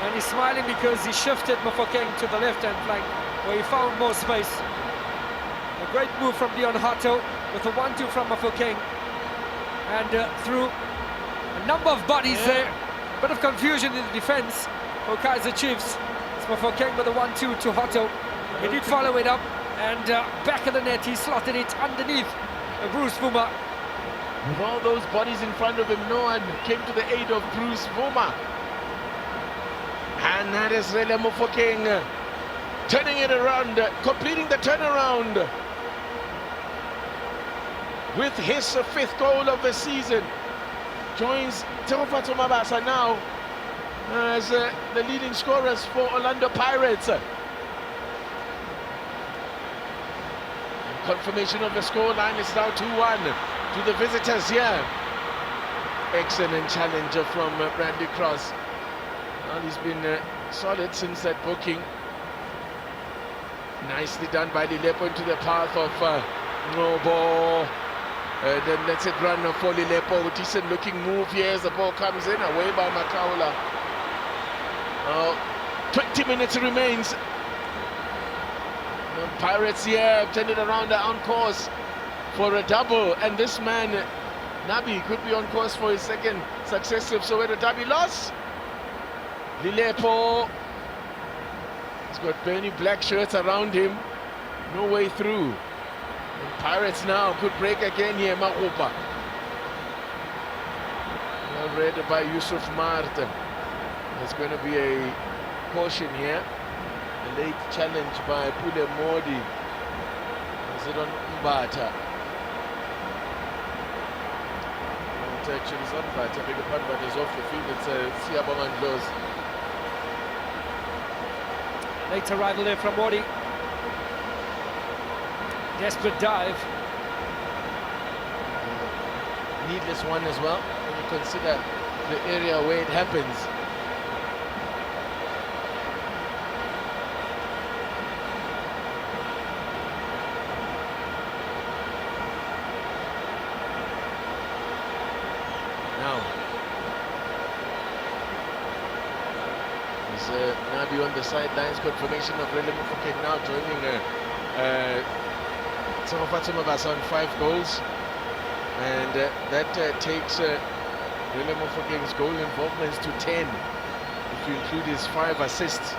And he's smiling because he shifted Mofokeng to the left-hand flank where he found more space. A great move from Leon Hato with a 1-2 from Mofokeng. And through a number of bodies there, a bit of confusion in the defence for Kaizer Chiefs. It's Mofokeng with a 1-2 to Hato. He did follow it up, and back of the net he slotted it underneath Bruce Vuma. With all those bodies in front of him, no one came to the aid of Bruce Vuma. And that is Rele Mofokeng turning it around, completing the turnaround with his 5th goal of the season. Joins Terofatso Mabasa now as the leading scorers for Orlando Pirates. Confirmation of the scoreline is now 2-1 to the visitors here. Excellent challenger from Brandy Cross. Well, he's been solid since that booking. Nicely done by Lilepo into the path of Nobo. Then lets it run for Lilepo. Decent looking move here as the ball comes in, away by Makaula. 20 minutes remains. The Pirates here turned it around on course for a double, and this man Nabi could be on course for his 2nd successive Soweto derby loss. Lilepo, he's got Bernie black shirts around him, no way through. And Pirates now could break again here. Marupa, well read by Yusuf Martin. There's going to be a caution here. A late challenge by Pule Modi. Is it on Mbata? Actually, it's on Mbata. Big pardon, but it's off the field. It's Siabongan Blows. Late arrival there from Modi. Desperate dive. Needless one as well, when you consider the area where it happens. Now, is Nabi on the sidelines. Confirmation of Rele Mofokeng now joining Terofatso Mabasa on 5 goals, and that takes Rele Mofokeng's goal involvements to 10 if you include his 5 assists.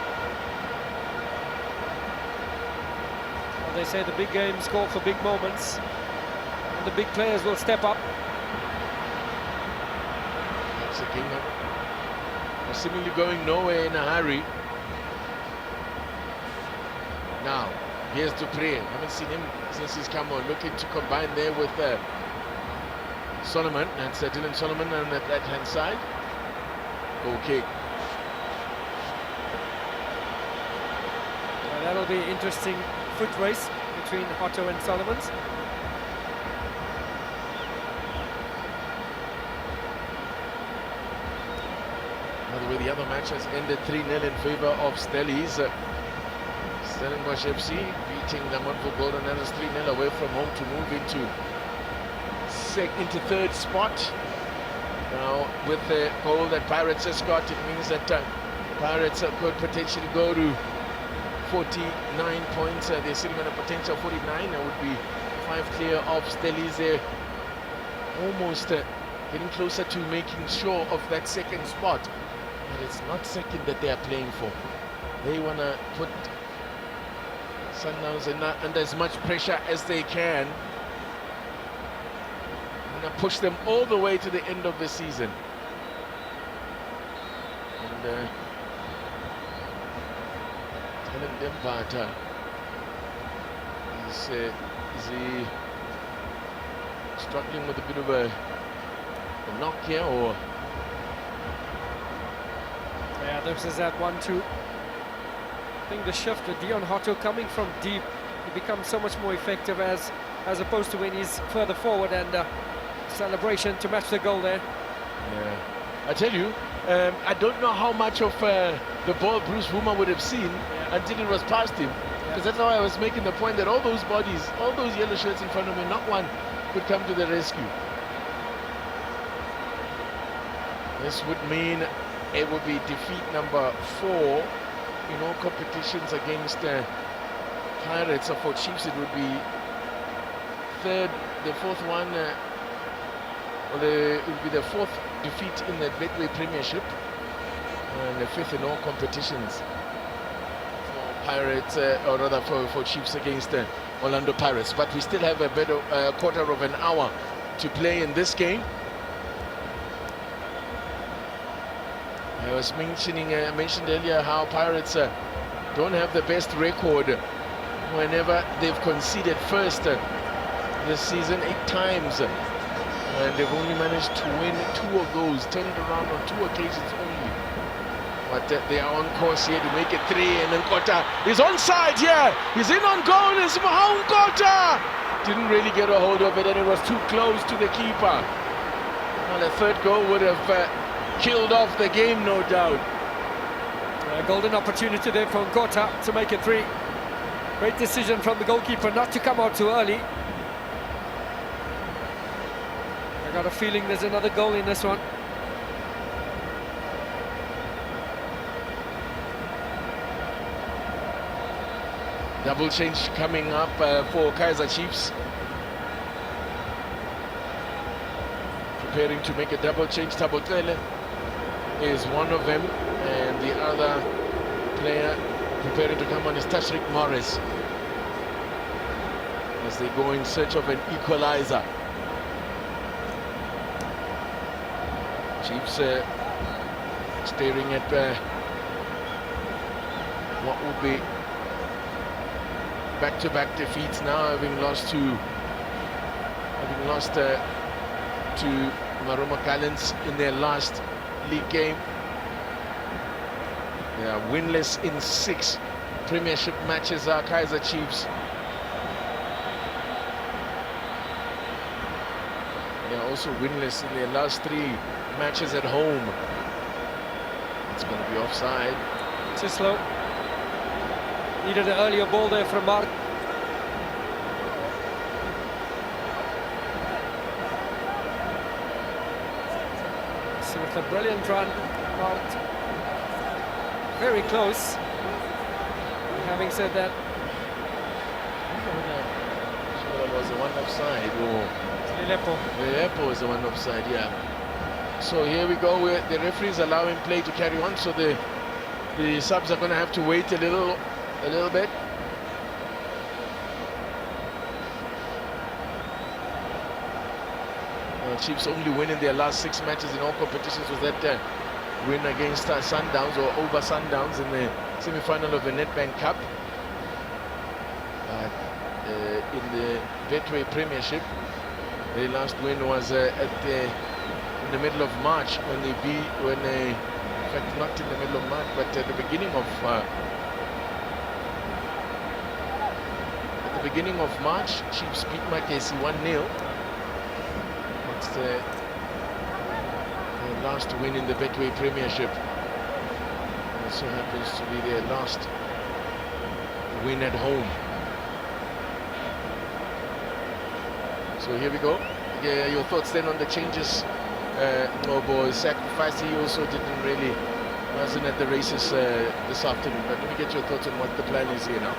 Well, they say the big games call for big moments, and the big players will step up. Seemingly going nowhere in a hurry. Now, here's Dupree. Haven't seen him since he's come on. Looking to combine there with Solomon. That's Dylan Solomon on that right-hand side. Okay. Well, that'll be an interesting foot race between Otto and Solomons. By the way, the other match has ended 3-0 in favor of Stellies. Stellenbosch FC beating Lamontville Golden Arrows 3-0 away from home to move into 3rd spot. Now, with the goal that Pirates has got, it means that Pirates could potentially go to 49 points. They're sitting on a potential 49. That would be 5 clear of Stellies there. Almost getting closer to making sure of that 2nd spot. But it's not 2nd that they are playing for. They want to put Sundowns under as much pressure as they can. And push them all the way to the end of the season. And telling them, but struggling with a bit of a knock here, or Yeah, this is that 1-2. I think the shift with Dion Hotto coming from deep, he becomes so much more effective as opposed to when he's further forward, and celebration to match the goal there. yeah. I tell you, I don't know how much of the ball Bruce Wuma would have seen until it was past him. Because that's how I was making the point that all those bodies, all those yellow shirts in front of me, not one could come to the rescue. This would mean it would be defeat number 4 in all competitions against Pirates. So for Chiefs, it would be the fourth one, it would be the 4th defeat in the Betway Premiership and the 5th in all competitions for Pirates, or rather for Chiefs against Orlando Pirates. But we still have a better quarter of an hour to play in this game. I was mentioned earlier how Pirates don't have the best record whenever they've conceded first this season, 8 times. And they've only managed to win 2 of those, turned around on 2 occasions only. But they are on course here to make it 3, and then Nkota is onside here. He's in on goal, it's Nkota! Didn't really get a hold of it, and it was too close to the keeper. Well, the 3rd goal would have killed off the game, no doubt. A golden opportunity there for Nkota to make it 3. Great decision from the goalkeeper not to come out too early. I got a feeling there's another goal in this one. Double change coming up for Kaizer Chiefs. Preparing to make a double change. Tabotele is one of them, and the other player preparing to come on is Tashrik Morris, as they go in search of an equalizer. Chiefs staring at what will be back-to-back defeats now, having lost to Maroma Gallants in their last league game. They are winless in 6 Premiership matches, are Kaizer Chiefs. They are also winless in their last 3 matches at home. It's going to be offside. Too slow. Needed an earlier ball there from Mark. So with a brilliant run, Mark very close. Having said that, So was the one offside, or Lilepo is the one offside, yeah. So here we go, where the referees allowing play to carry on, so the subs are going to have to wait a little bit. Chiefs only win in their last 6 matches in all competitions was that win against Sundowns, or over Sundowns, in the semi-final of the Nedbank Cup. In the Betway Premiership, their last win was in the middle of March, in fact not in the middle of March, but at the beginning of March, Chiefs beat Makesi 1-0. It's the last win in the Betway Premiership. Also happens to be their last win at home. So here we go. Yeah, your thoughts then on the changes? Nobo sacrifice, he also wasn't at the races this afternoon, but let me get your thoughts on what the plan is here now.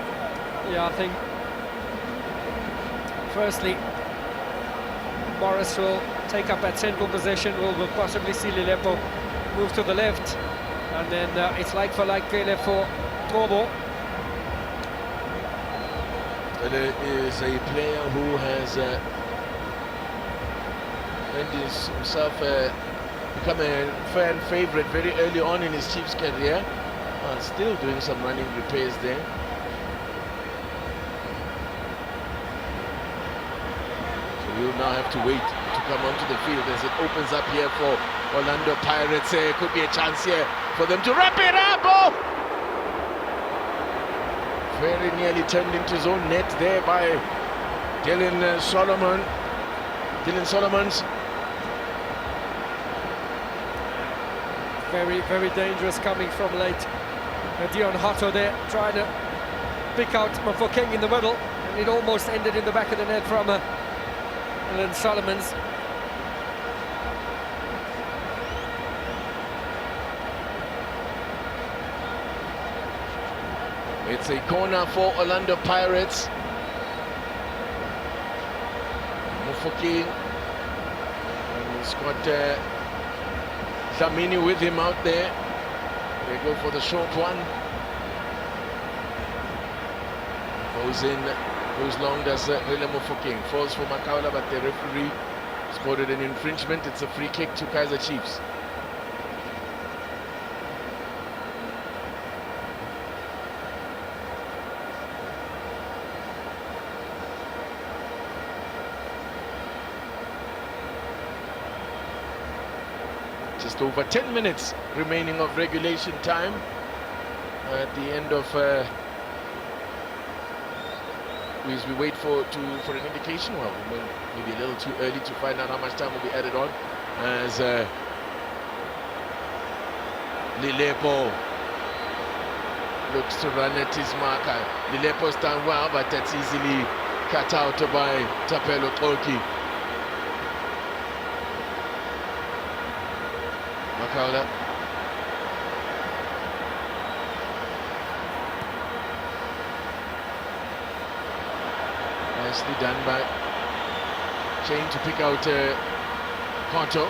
yeah, I think firstly Morris will take up that central position. We'll possibly see Lilepo move to the left, and then it's like for like for Nobo. There is a player who has himself become a fan favorite very early on in his Chiefs career, still doing some running repairs there. So will now have to wait to come onto the field as it opens up here for Orlando Pirates. Could be a chance here for them to wrap it up. Oh! Very nearly turned into his own net there by Dylan Solomons. Very, very dangerous coming from late. Dion Hotto there trying to pick out Mofokeng in the middle, and it almost ended in the back of the net from Dylan Solomons. It's a corner for Orlando Pirates. Mofokeng, and he's got Dlamini with him out there. They go for the short one. Goes in, goes long, does Willem Mofokeng. Falls for Makaula, but the referee spotted an infringement. It's a free kick to Kaizer Chiefs. Just over 10 minutes remaining of regulation time at the end of as we wait for an indication. Well, maybe a little too early to find out how much time will be added on, as Lilepo looks to run at his marker. Lilepo's done well, but that's easily cut out by Tapelo Koki. Makaula. Nicely done by Shane to pick out Konto.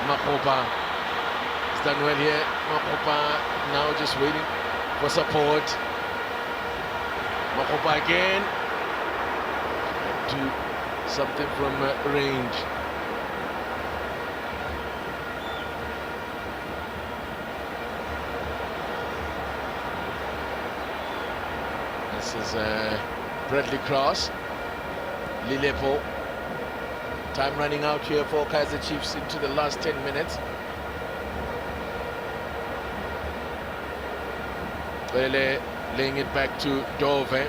Makopa has done well here. Makopa now just waiting for support. Makopa again. Do something from range. This is Bradley Cross, Lilepo. Time running out here for Kaizer Chiefs into the last 10 minutes. Bele laying it back to Dove.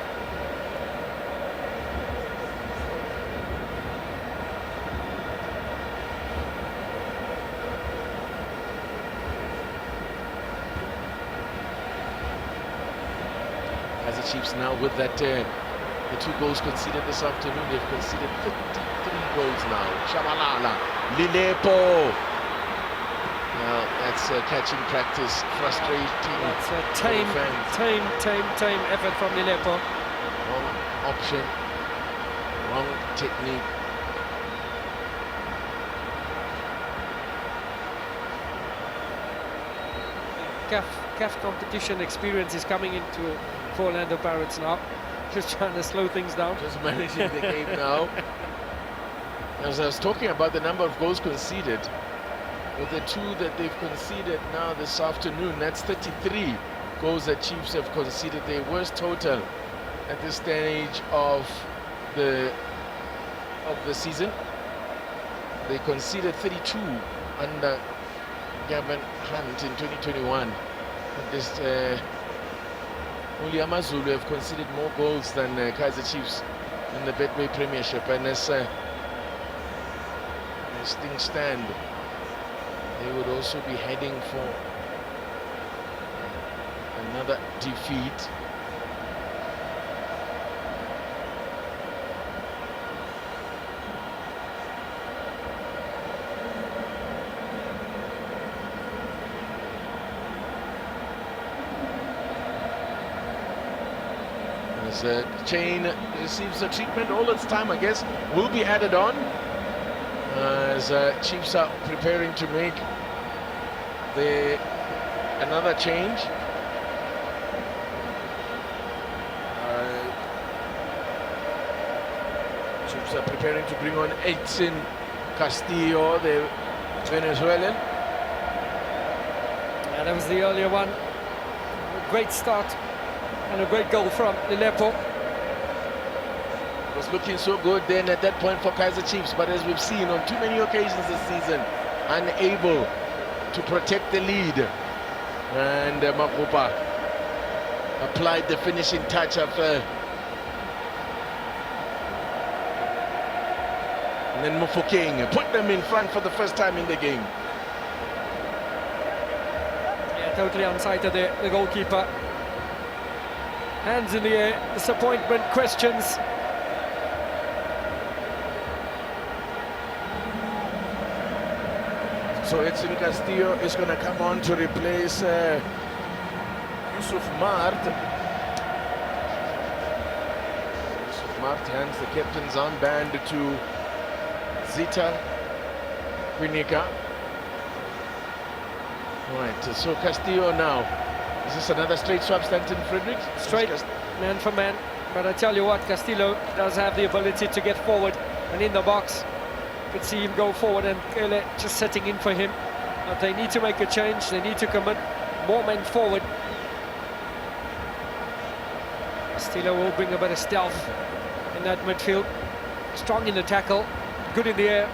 Kaizer Chiefs now with that the 2 goals conceded this afternoon. They've conceded 53 goals now. Shabalala, Lilepo. Well, that's catching practice, frustrating. That's a tame effort from Lilepo. Wrong option, wrong technique. CAF competition experience is coming into for Orlando Pirates now. Just trying to slow things down. Just managing the game now. As I was talking about the number of goals conceded, with the 2 that they've conceded now this afternoon, that's 33 goals that Chiefs have conceded. Their worst total at this stage of the season. They conceded 32 under Gavin Hunt in 2021. This only Amazulu have conceded more goals than Kaizer Chiefs in the Betway Premiership, and as things stand, they would also be heading for another defeat. As Chain receives the treatment, all its time, I guess, will be added on as Chiefs are preparing to make another change. Chiefs are preparing to bring on Edson Castillo, the Venezuelan. Yeah, that was the earlier one. A great start and a great goal from Lilepo. was looking so good then at that point for Kaizer Chiefs, but as we've seen on too many occasions this season, unable to protect the lead. And Makopa applied the finishing touch after. And then Mofokeng put them in front for the first time in the game. Yeah, totally unsighted the goalkeeper. Hands in the air, disappointment, questions. So Edson Castillo is going to come on to replace Yusuf Mart. Yusuf Mart hands the captain's armband to Zita Winika. Right, so Castillo now. Is this another straight swap, Stanton Frederick? Straight, man for man. But I tell you what, Castillo does have the ability to get forward and in the box. Could see him go forward and Kele just setting in for him. But they need to make a change. They need to commit more men forward. Castillo will bring a bit of stealth in that midfield. Strong in the tackle, good in the air.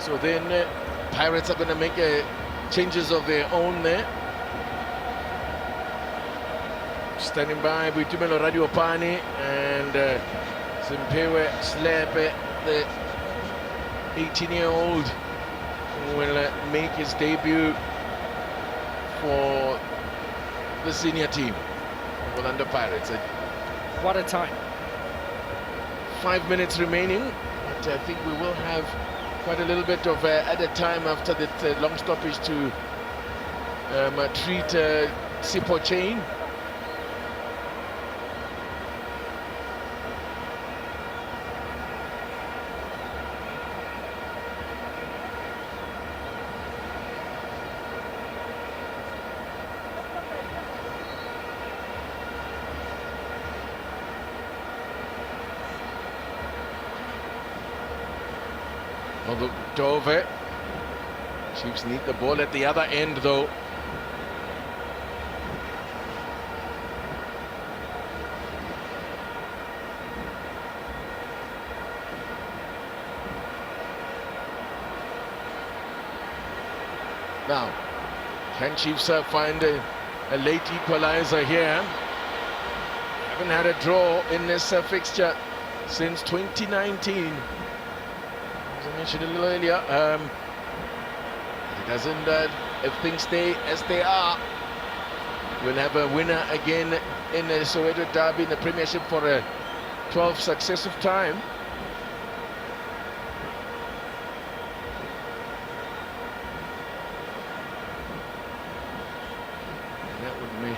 So then Pirates are going to make changes of their own there. Standing by Buitumelo Radiopani and Simpewe Slepe, the 18-year-old, will make his debut for the senior team of Orlando Pirates. What a time. 5 minutes remaining, but I think we will have quite a little bit of added time after that long stoppage to treat Sipo Chain. Dove. Chiefs need the ball at the other end though. Now, can Chiefs find a late equalizer here? Haven't had a draw in this fixture since 2019. As I mentioned a little earlier, it doesn't. If things stay as they are, we'll have a winner again in the Soweto Derby in the Premiership for a 12th successive time. And that would be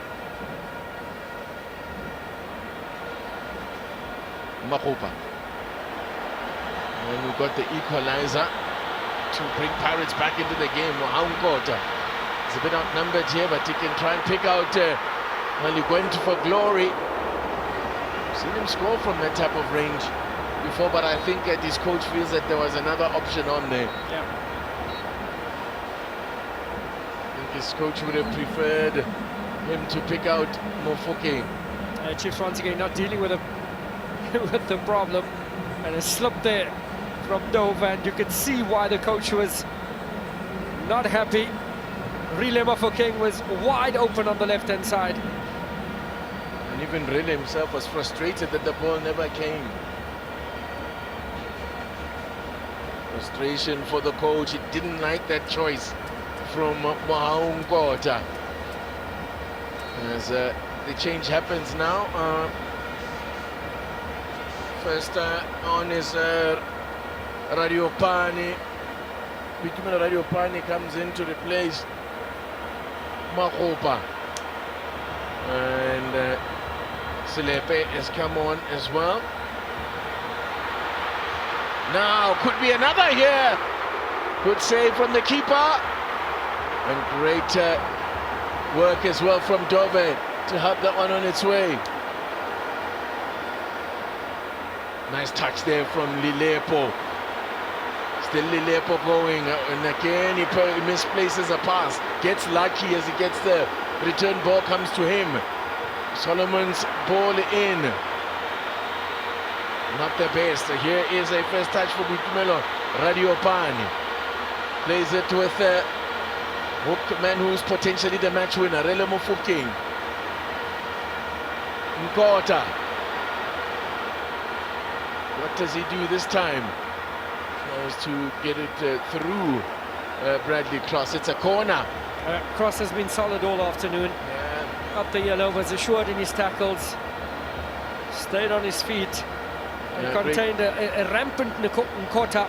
Makopa. And we've got the equalizer to bring Pirates back into the game. Mohankota is a bit outnumbered here, but he can try and pick out he went for glory. Seen him score from that type of range before, but I think his coach feels that there was another option on there. Yeah. I think his coach would have preferred him to pick out Mofoke. Chiefs once again not dealing with with the problem, and a slip there from Dove, and you could see why the coach was not happy. Rile Mofokeng was wide open on the left-hand side. And even Rile himself was frustrated that the ball never came. Frustration for the coach. He didn't like that choice from Mohankota. As the change happens now. First on is Radiopani. Buitumelo Radiopani comes in to replace Makopa. And Slepe has come on as well. Now could be another here. Good save from the keeper. And great work as well from Dove to help that one on its way. Nice touch there from Lilepo. Still Lilepo going, and again he misplaces a pass. Gets lucky as he gets the return ball comes to him. Solomon's ball in. Not the best. Here is a first touch for Boitumelo Radiopane. Plays it with the man who's potentially the match winner, Rele Mofokeng. Nkota. What does he do this time? Tries to get it through Bradley Cross. It's a corner. Cross has been solid all afternoon. Yeah. Up the yellow, was assured in his tackles. Stayed on his feet. And contained a rampant Nkota.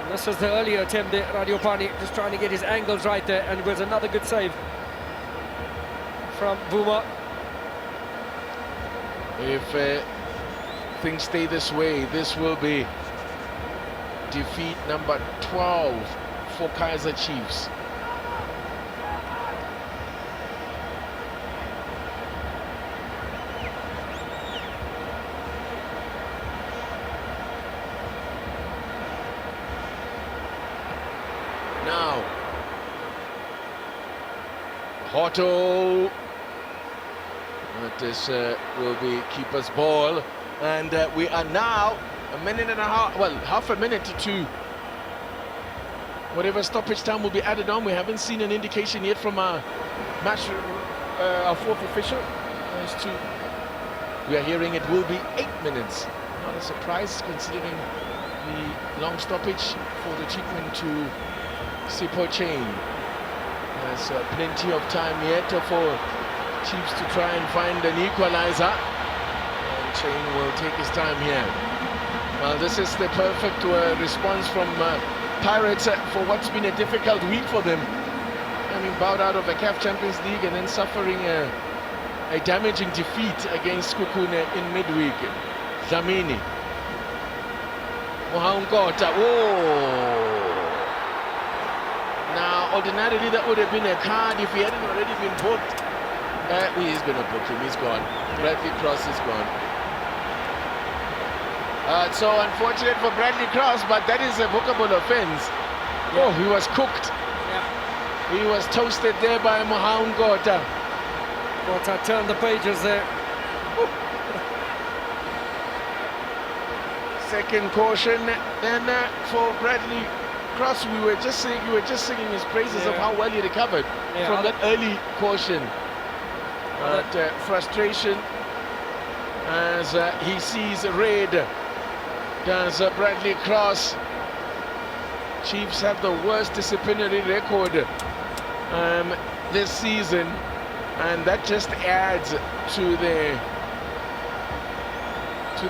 And this was the earlier attempt there, Radiopane just trying to get his angles right there, and it was another good save from Buma. If things stay this way, this will be defeat number 12 for Kaizer Chiefs. Now, Otto. This will be keeper's ball, and we are now a minute and a half, well, half a minute to whatever stoppage time will be added on. We haven't seen an indication yet from our match, our fourth official. As to, we are hearing it will be 8 minutes. Not a surprise considering the long stoppage for the treatment to Sipho Chain. There's plenty of time yet for Chiefs to try and find an equalizer, and Chain will take his time here. Well, this is the perfect response from Pirates for what's been a difficult week for them, having bowed out of the CAF Champions League and then suffering a damaging defeat against Kukune in midweek. Dlamini, Mohaungota. Oh! Now, ordinarily that would have been a card if he hadn't already been booked. He's going to book him. He's gone. Bradley Cross is gone. It's so unfortunate for Bradley Cross, but that is a bookable offense. Yeah. Oh, he was cooked. Yeah. He was toasted there by Mohaungota. Gota turned the pages there. Second caution then for Bradley Cross. You were just singing his praises of how well he recovered from that early caution. But frustration as he sees red does Bradley Cross. Chiefs have the worst disciplinary record this season, and that just adds to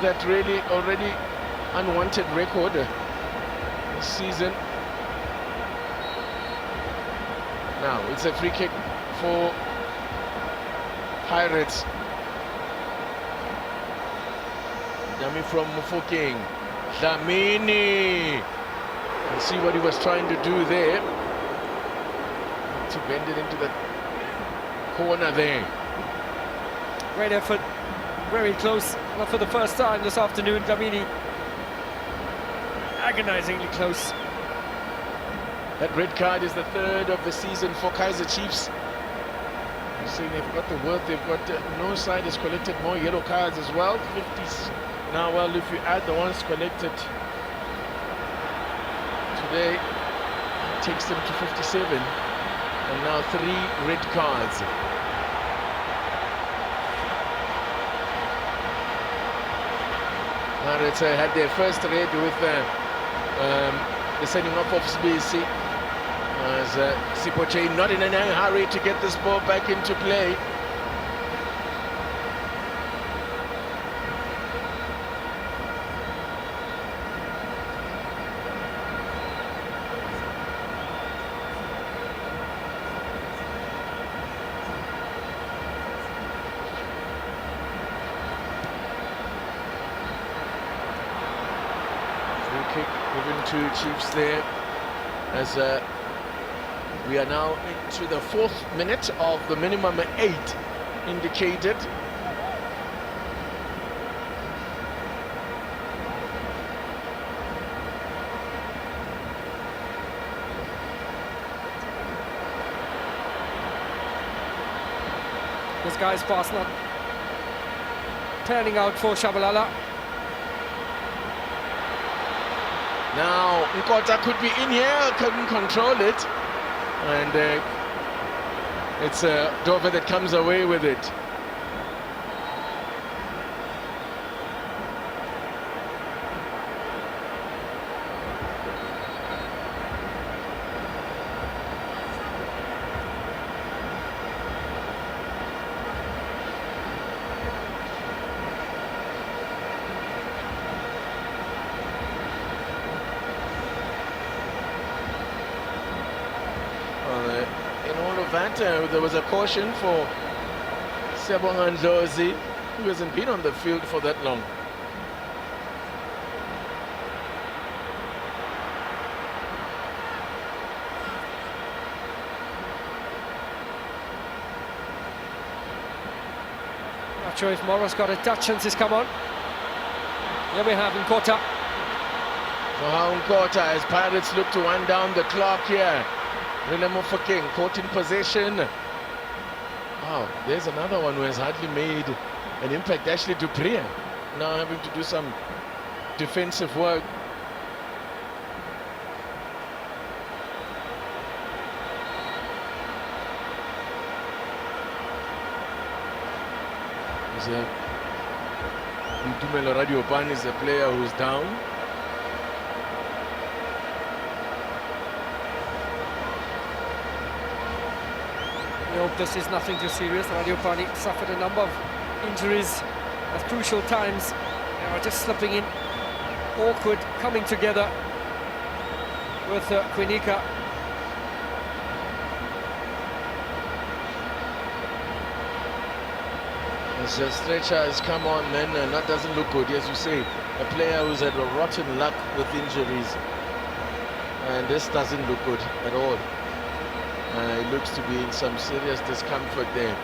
that really already unwanted record this season. Now it's a free kick for Pirates. Dummy from Mofokeng. Dlamini. You see what he was trying to do there. To bend it into the corner there. Great effort. Very close. Not for the first time this afternoon. Dlamini. Agonizingly close. That red card is the third of the season for Kaizer Chiefs. Saying they've got the worth, they've got no side has collected more yellow cards as well. 50s now. Well, if you add the ones collected today, it takes them to 57, and now 3 red cards. Pirates had their first red with the sending off of SBC. As Sipho Chain not in a hurry to get this ball back into play. Free kick given to Chiefs there as we are now into the 4th minute of the minimum 8 indicated. This guy's pass not turning out for Shabalala. Now Nkota could be in here, couldn't control it, and it's Dover that comes away with it. In all of that, there was a caution for Sebonga Ndlozi, who hasn't been on the field for that long. Not sure if Morris got a touch since he's come on. Here we have Nkota. So Nkota, as Pirates look to wind down the clock here. Willem Mofokeng caught in possession. Wow, there's another one who has hardly made an impact. Ashley Dupree now having to do some defensive work. Ntumelo Radiopan is a player who's down. I hope this is nothing too serious. Radiopani suffered a number of injuries at crucial times. They are just slipping in, awkward, coming together with Quinica. As a stretcher has come on, then that doesn't look good. As you say, a player who's had a rotten luck with injuries, and this doesn't look good at all. It looks to be in some serious discomfort there.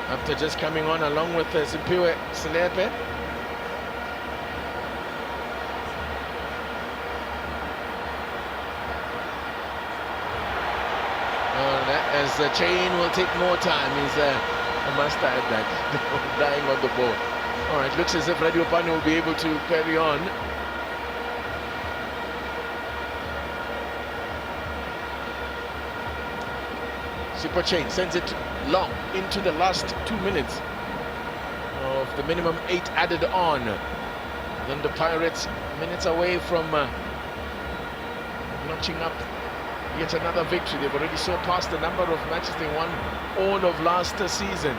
After just coming on along with Simpiwe Selepe. As the chain will take more time, I must add that, dying on the ball. All right, looks as if Radiopani will be able to carry on. Super chain sends it long into the last 2 minutes of the minimum 8 added on. Then the Pirates minutes away from notching up yet another victory. They've already surpassed the number of matches they won all of last season.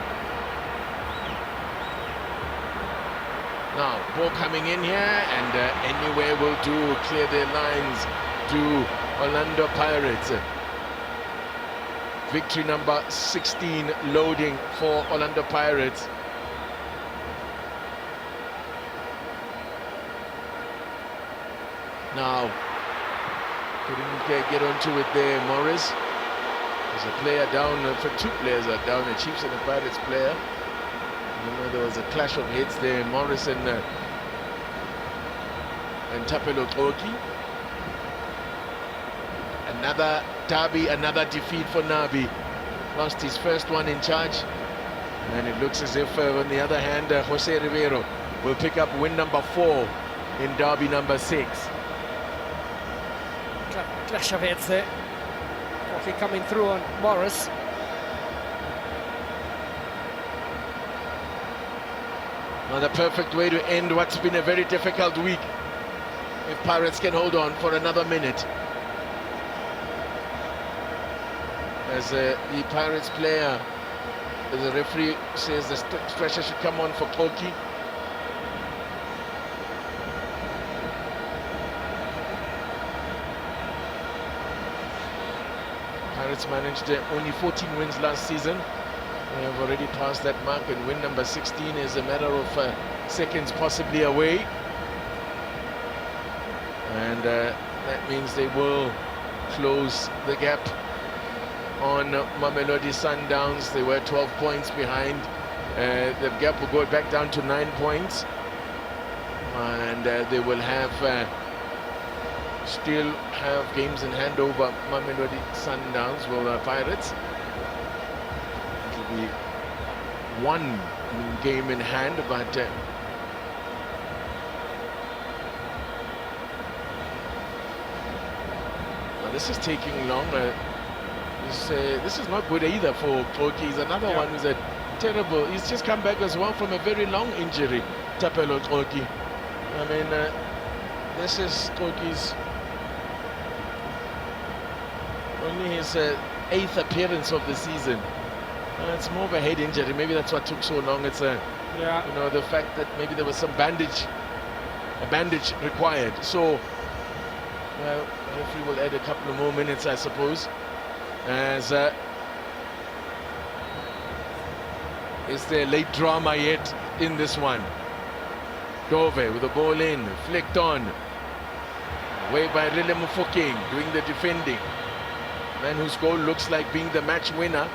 Now, ball coming in here, and anywhere will do. Clear their lines to Orlando Pirates. Victory number 16 loading for Orlando Pirates. Now, couldn't get onto it there, Morris. There's a player down, for 2 players are down, a Chiefs and a Pirates player. You know, there was a clash of heads there, Morris and Tapelo Toki. Another derby, another defeat for Nabi. Lost his first one in charge. And it looks as if, on the other hand, Jose Rivero will pick up win number 4 in derby number 6. Clash of heads there. Toki coming through on Morris. Well, the perfect way to end what's been a very difficult week. If Pirates can hold on for another minute. As the Pirates player, as the referee says, the pressure should come on for Koki. Pirates managed only 14 wins last season. They have already passed that mark, and win number 16 is a matter of seconds possibly away. And that means they will close the gap on Mamelodi Sundowns. They were 12 points behind. The gap will go back down to 9 points. And they will have still have games in hand over Mamelodi Sundowns, well, Pirates. It will be one game in hand, but well, this is taking long. This is not good either for Toki. He's another one who's a terrible. He's just come back as well from a very long injury, Tapelo Toki. I mean, this is Toki's only his 8th appearance of the season. It's more of a head injury. Maybe that's what took so long. It's you know, the fact that maybe there was some bandage required. So, well, the referee will add a couple of more minutes, I suppose. As is there late drama yet in this one? Dove with the ball in, flicked on, away by Rile Mufokeng, doing the defending. Man whose goal looks like being the match winner.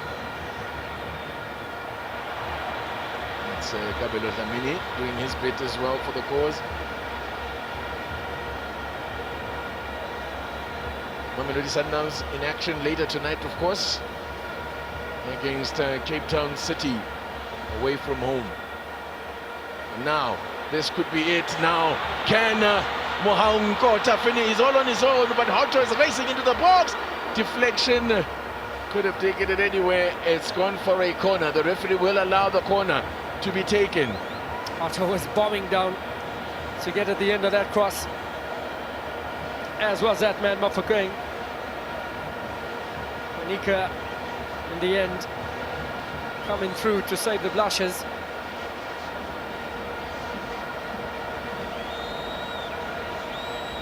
That's Kabelo Dlamini doing his bit as well for the cause. Mamelodi Sundowns in action later tonight, of course, against Cape Town City, away from home. Now, this could be it. Now, can Mohaungota finish? He's all on his own, but Hotto is racing into the box. Deflection, could have taken it anywhere. It's gone for a corner. The referee will allow the corner to be taken. Hotto was bombing down to get at the end of that cross, as was that man Mofokeng. Monica, in the end, coming through to save the blushes.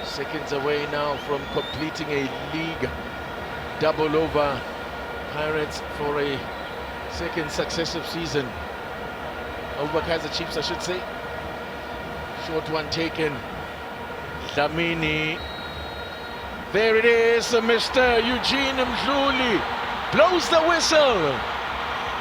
Seconds away now from completing a league double over Pirates for a second successive season. Over Kaizer Chiefs, I should say. Short one taken. Dlamini. There it is, Mr. Eugene Mdluli blows the whistle.